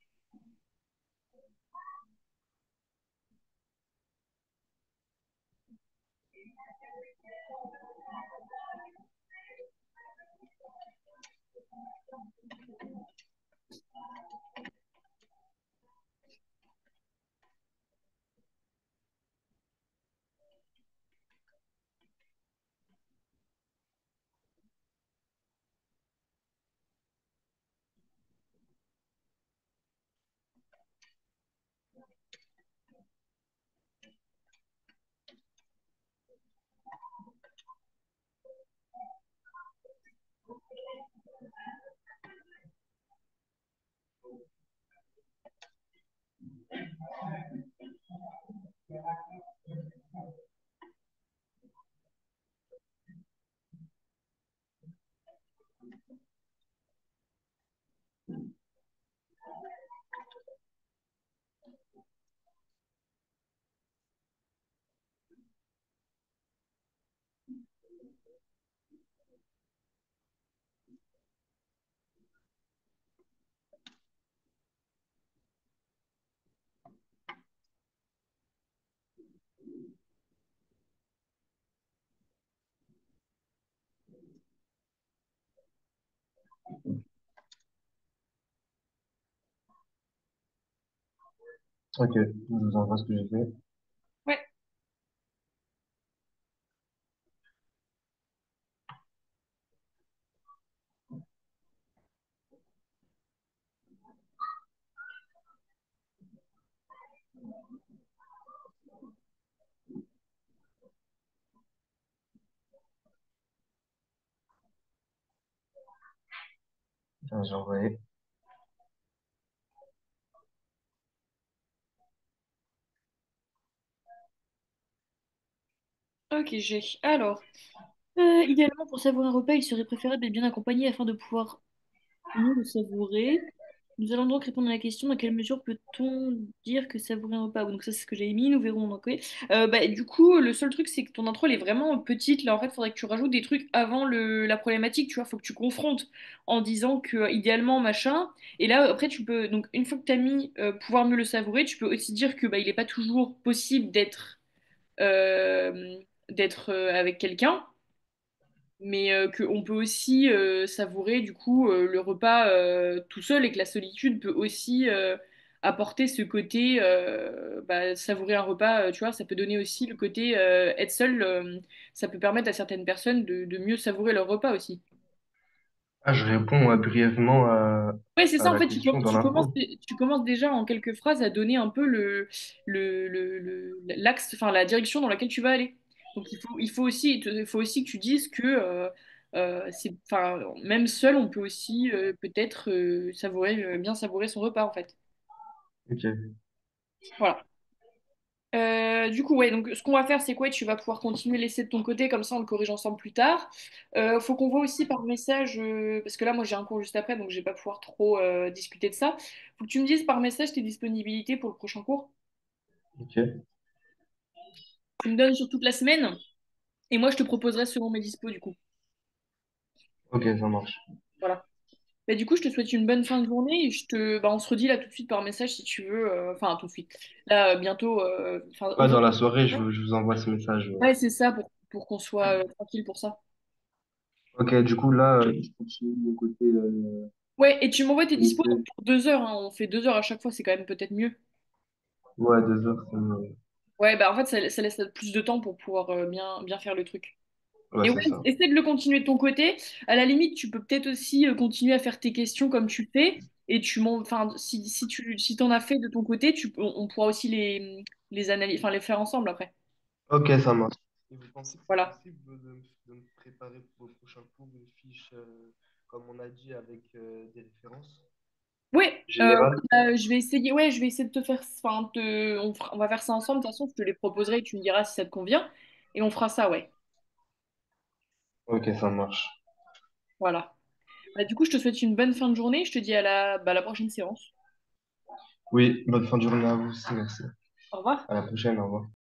Ok, je vous envoie ce que j'ai fait. Ouais. J'ai envoyé. Ok, j'ai. Alors, idéalement, pour savourer un repas, il serait préférable d'être bien accompagné afin de pouvoir mieux le savourer. Nous allons donc répondre à la question dans quelle mesure peut-on dire que savourer un repas? Donc ça c'est ce que j'ai mis, nous verrons donc oui. Du coup le seul truc c'est que ton intro elle est vraiment petite là en fait faudrait que tu rajoutes des trucs avant la problématique tu vois faut que tu confrontes en disant que idéalement machin et là après tu peux donc une fois que tu as mis pouvoir mieux le savourer tu peux aussi dire que il est pas toujours possible euh, d'être avec quelqu'un mais qu'on peut aussi savourer du coup le repas tout seul et que la solitude peut aussi apporter ce côté savourer un repas, tu vois, ça peut donner aussi le côté être seul, ça peut permettre à certaines personnes de mieux savourer leur repas aussi. Ah, je réponds brièvement Ouais, c'est à ça, en la fait, question dans l'intro. tu commences déjà en quelques phrases à donner un peu l'axe, enfin la direction dans laquelle tu vas aller. Donc il faut aussi que tu dises que enfin, même seul, on peut aussi peut-être bien savourer son repas, en fait. Ok, Voilà. Du coup, ouais, donc ce qu'on va faire, c'est quoi? Tu vas pouvoir continuer l'essai de ton côté, comme ça on le corrige ensemble plus tard. Faut qu'on voit aussi par message, parce que là, moi j'ai un cours juste après, donc je vais pas pouvoir trop discuter de ça. Faut que tu me dises par message tes disponibilités pour le prochain cours. ok, Tu me donnes sur toute la semaine, et moi je te proposerai selon mes dispos, du coup. ok, ça marche. Voilà. Du coup, je te souhaite une bonne fin de journée, et on se redit là tout de suite par message si tu veux, enfin tout de suite. Là, bientôt, enfin Ouais, dans aujourd'hui. la soirée, Ouais, je vous envoie ce message. ouais, c'est ça, pour qu'on soit tranquille pour ça. Ok, du coup, là, je continue de mon côté. Ouais, et tu m'envoies tes dispos Lycée. pour 2 heures, hein. On fait 2 heures à chaque fois, c'est quand même peut-être mieux. Ouais, 2 heures, c'est mieux. Ouais, en fait, ça laisse plus de temps pour pouvoir bien faire le truc. Ouais, Et ouais, c'est ça. essaie de le continuer de ton côté. À la limite, tu peux peut-être aussi continuer à faire tes questions comme tu fais. Et enfin, si t'en as fait de ton côté, on pourra aussi les analyser, enfin, les faire ensemble après. Ok, ça marche. Et vous pensez que c'est Voilà. possible de me préparer pour le prochain cours une fiche, comme on a dit, avec des références Ouais, générales? je vais essayer. Ouais, je vais essayer de te faire. Enfin, on va faire ça ensemble. De toute façon, je te les proposerai et tu me diras si ça te convient. Et on fera ça, ouais. Ok, ça marche. Voilà. Du coup, je te souhaite une bonne fin de journée. Je te dis à la prochaine séance. Oui, bonne fin de journée à vous aussi, merci. Au revoir. À la prochaine, au revoir.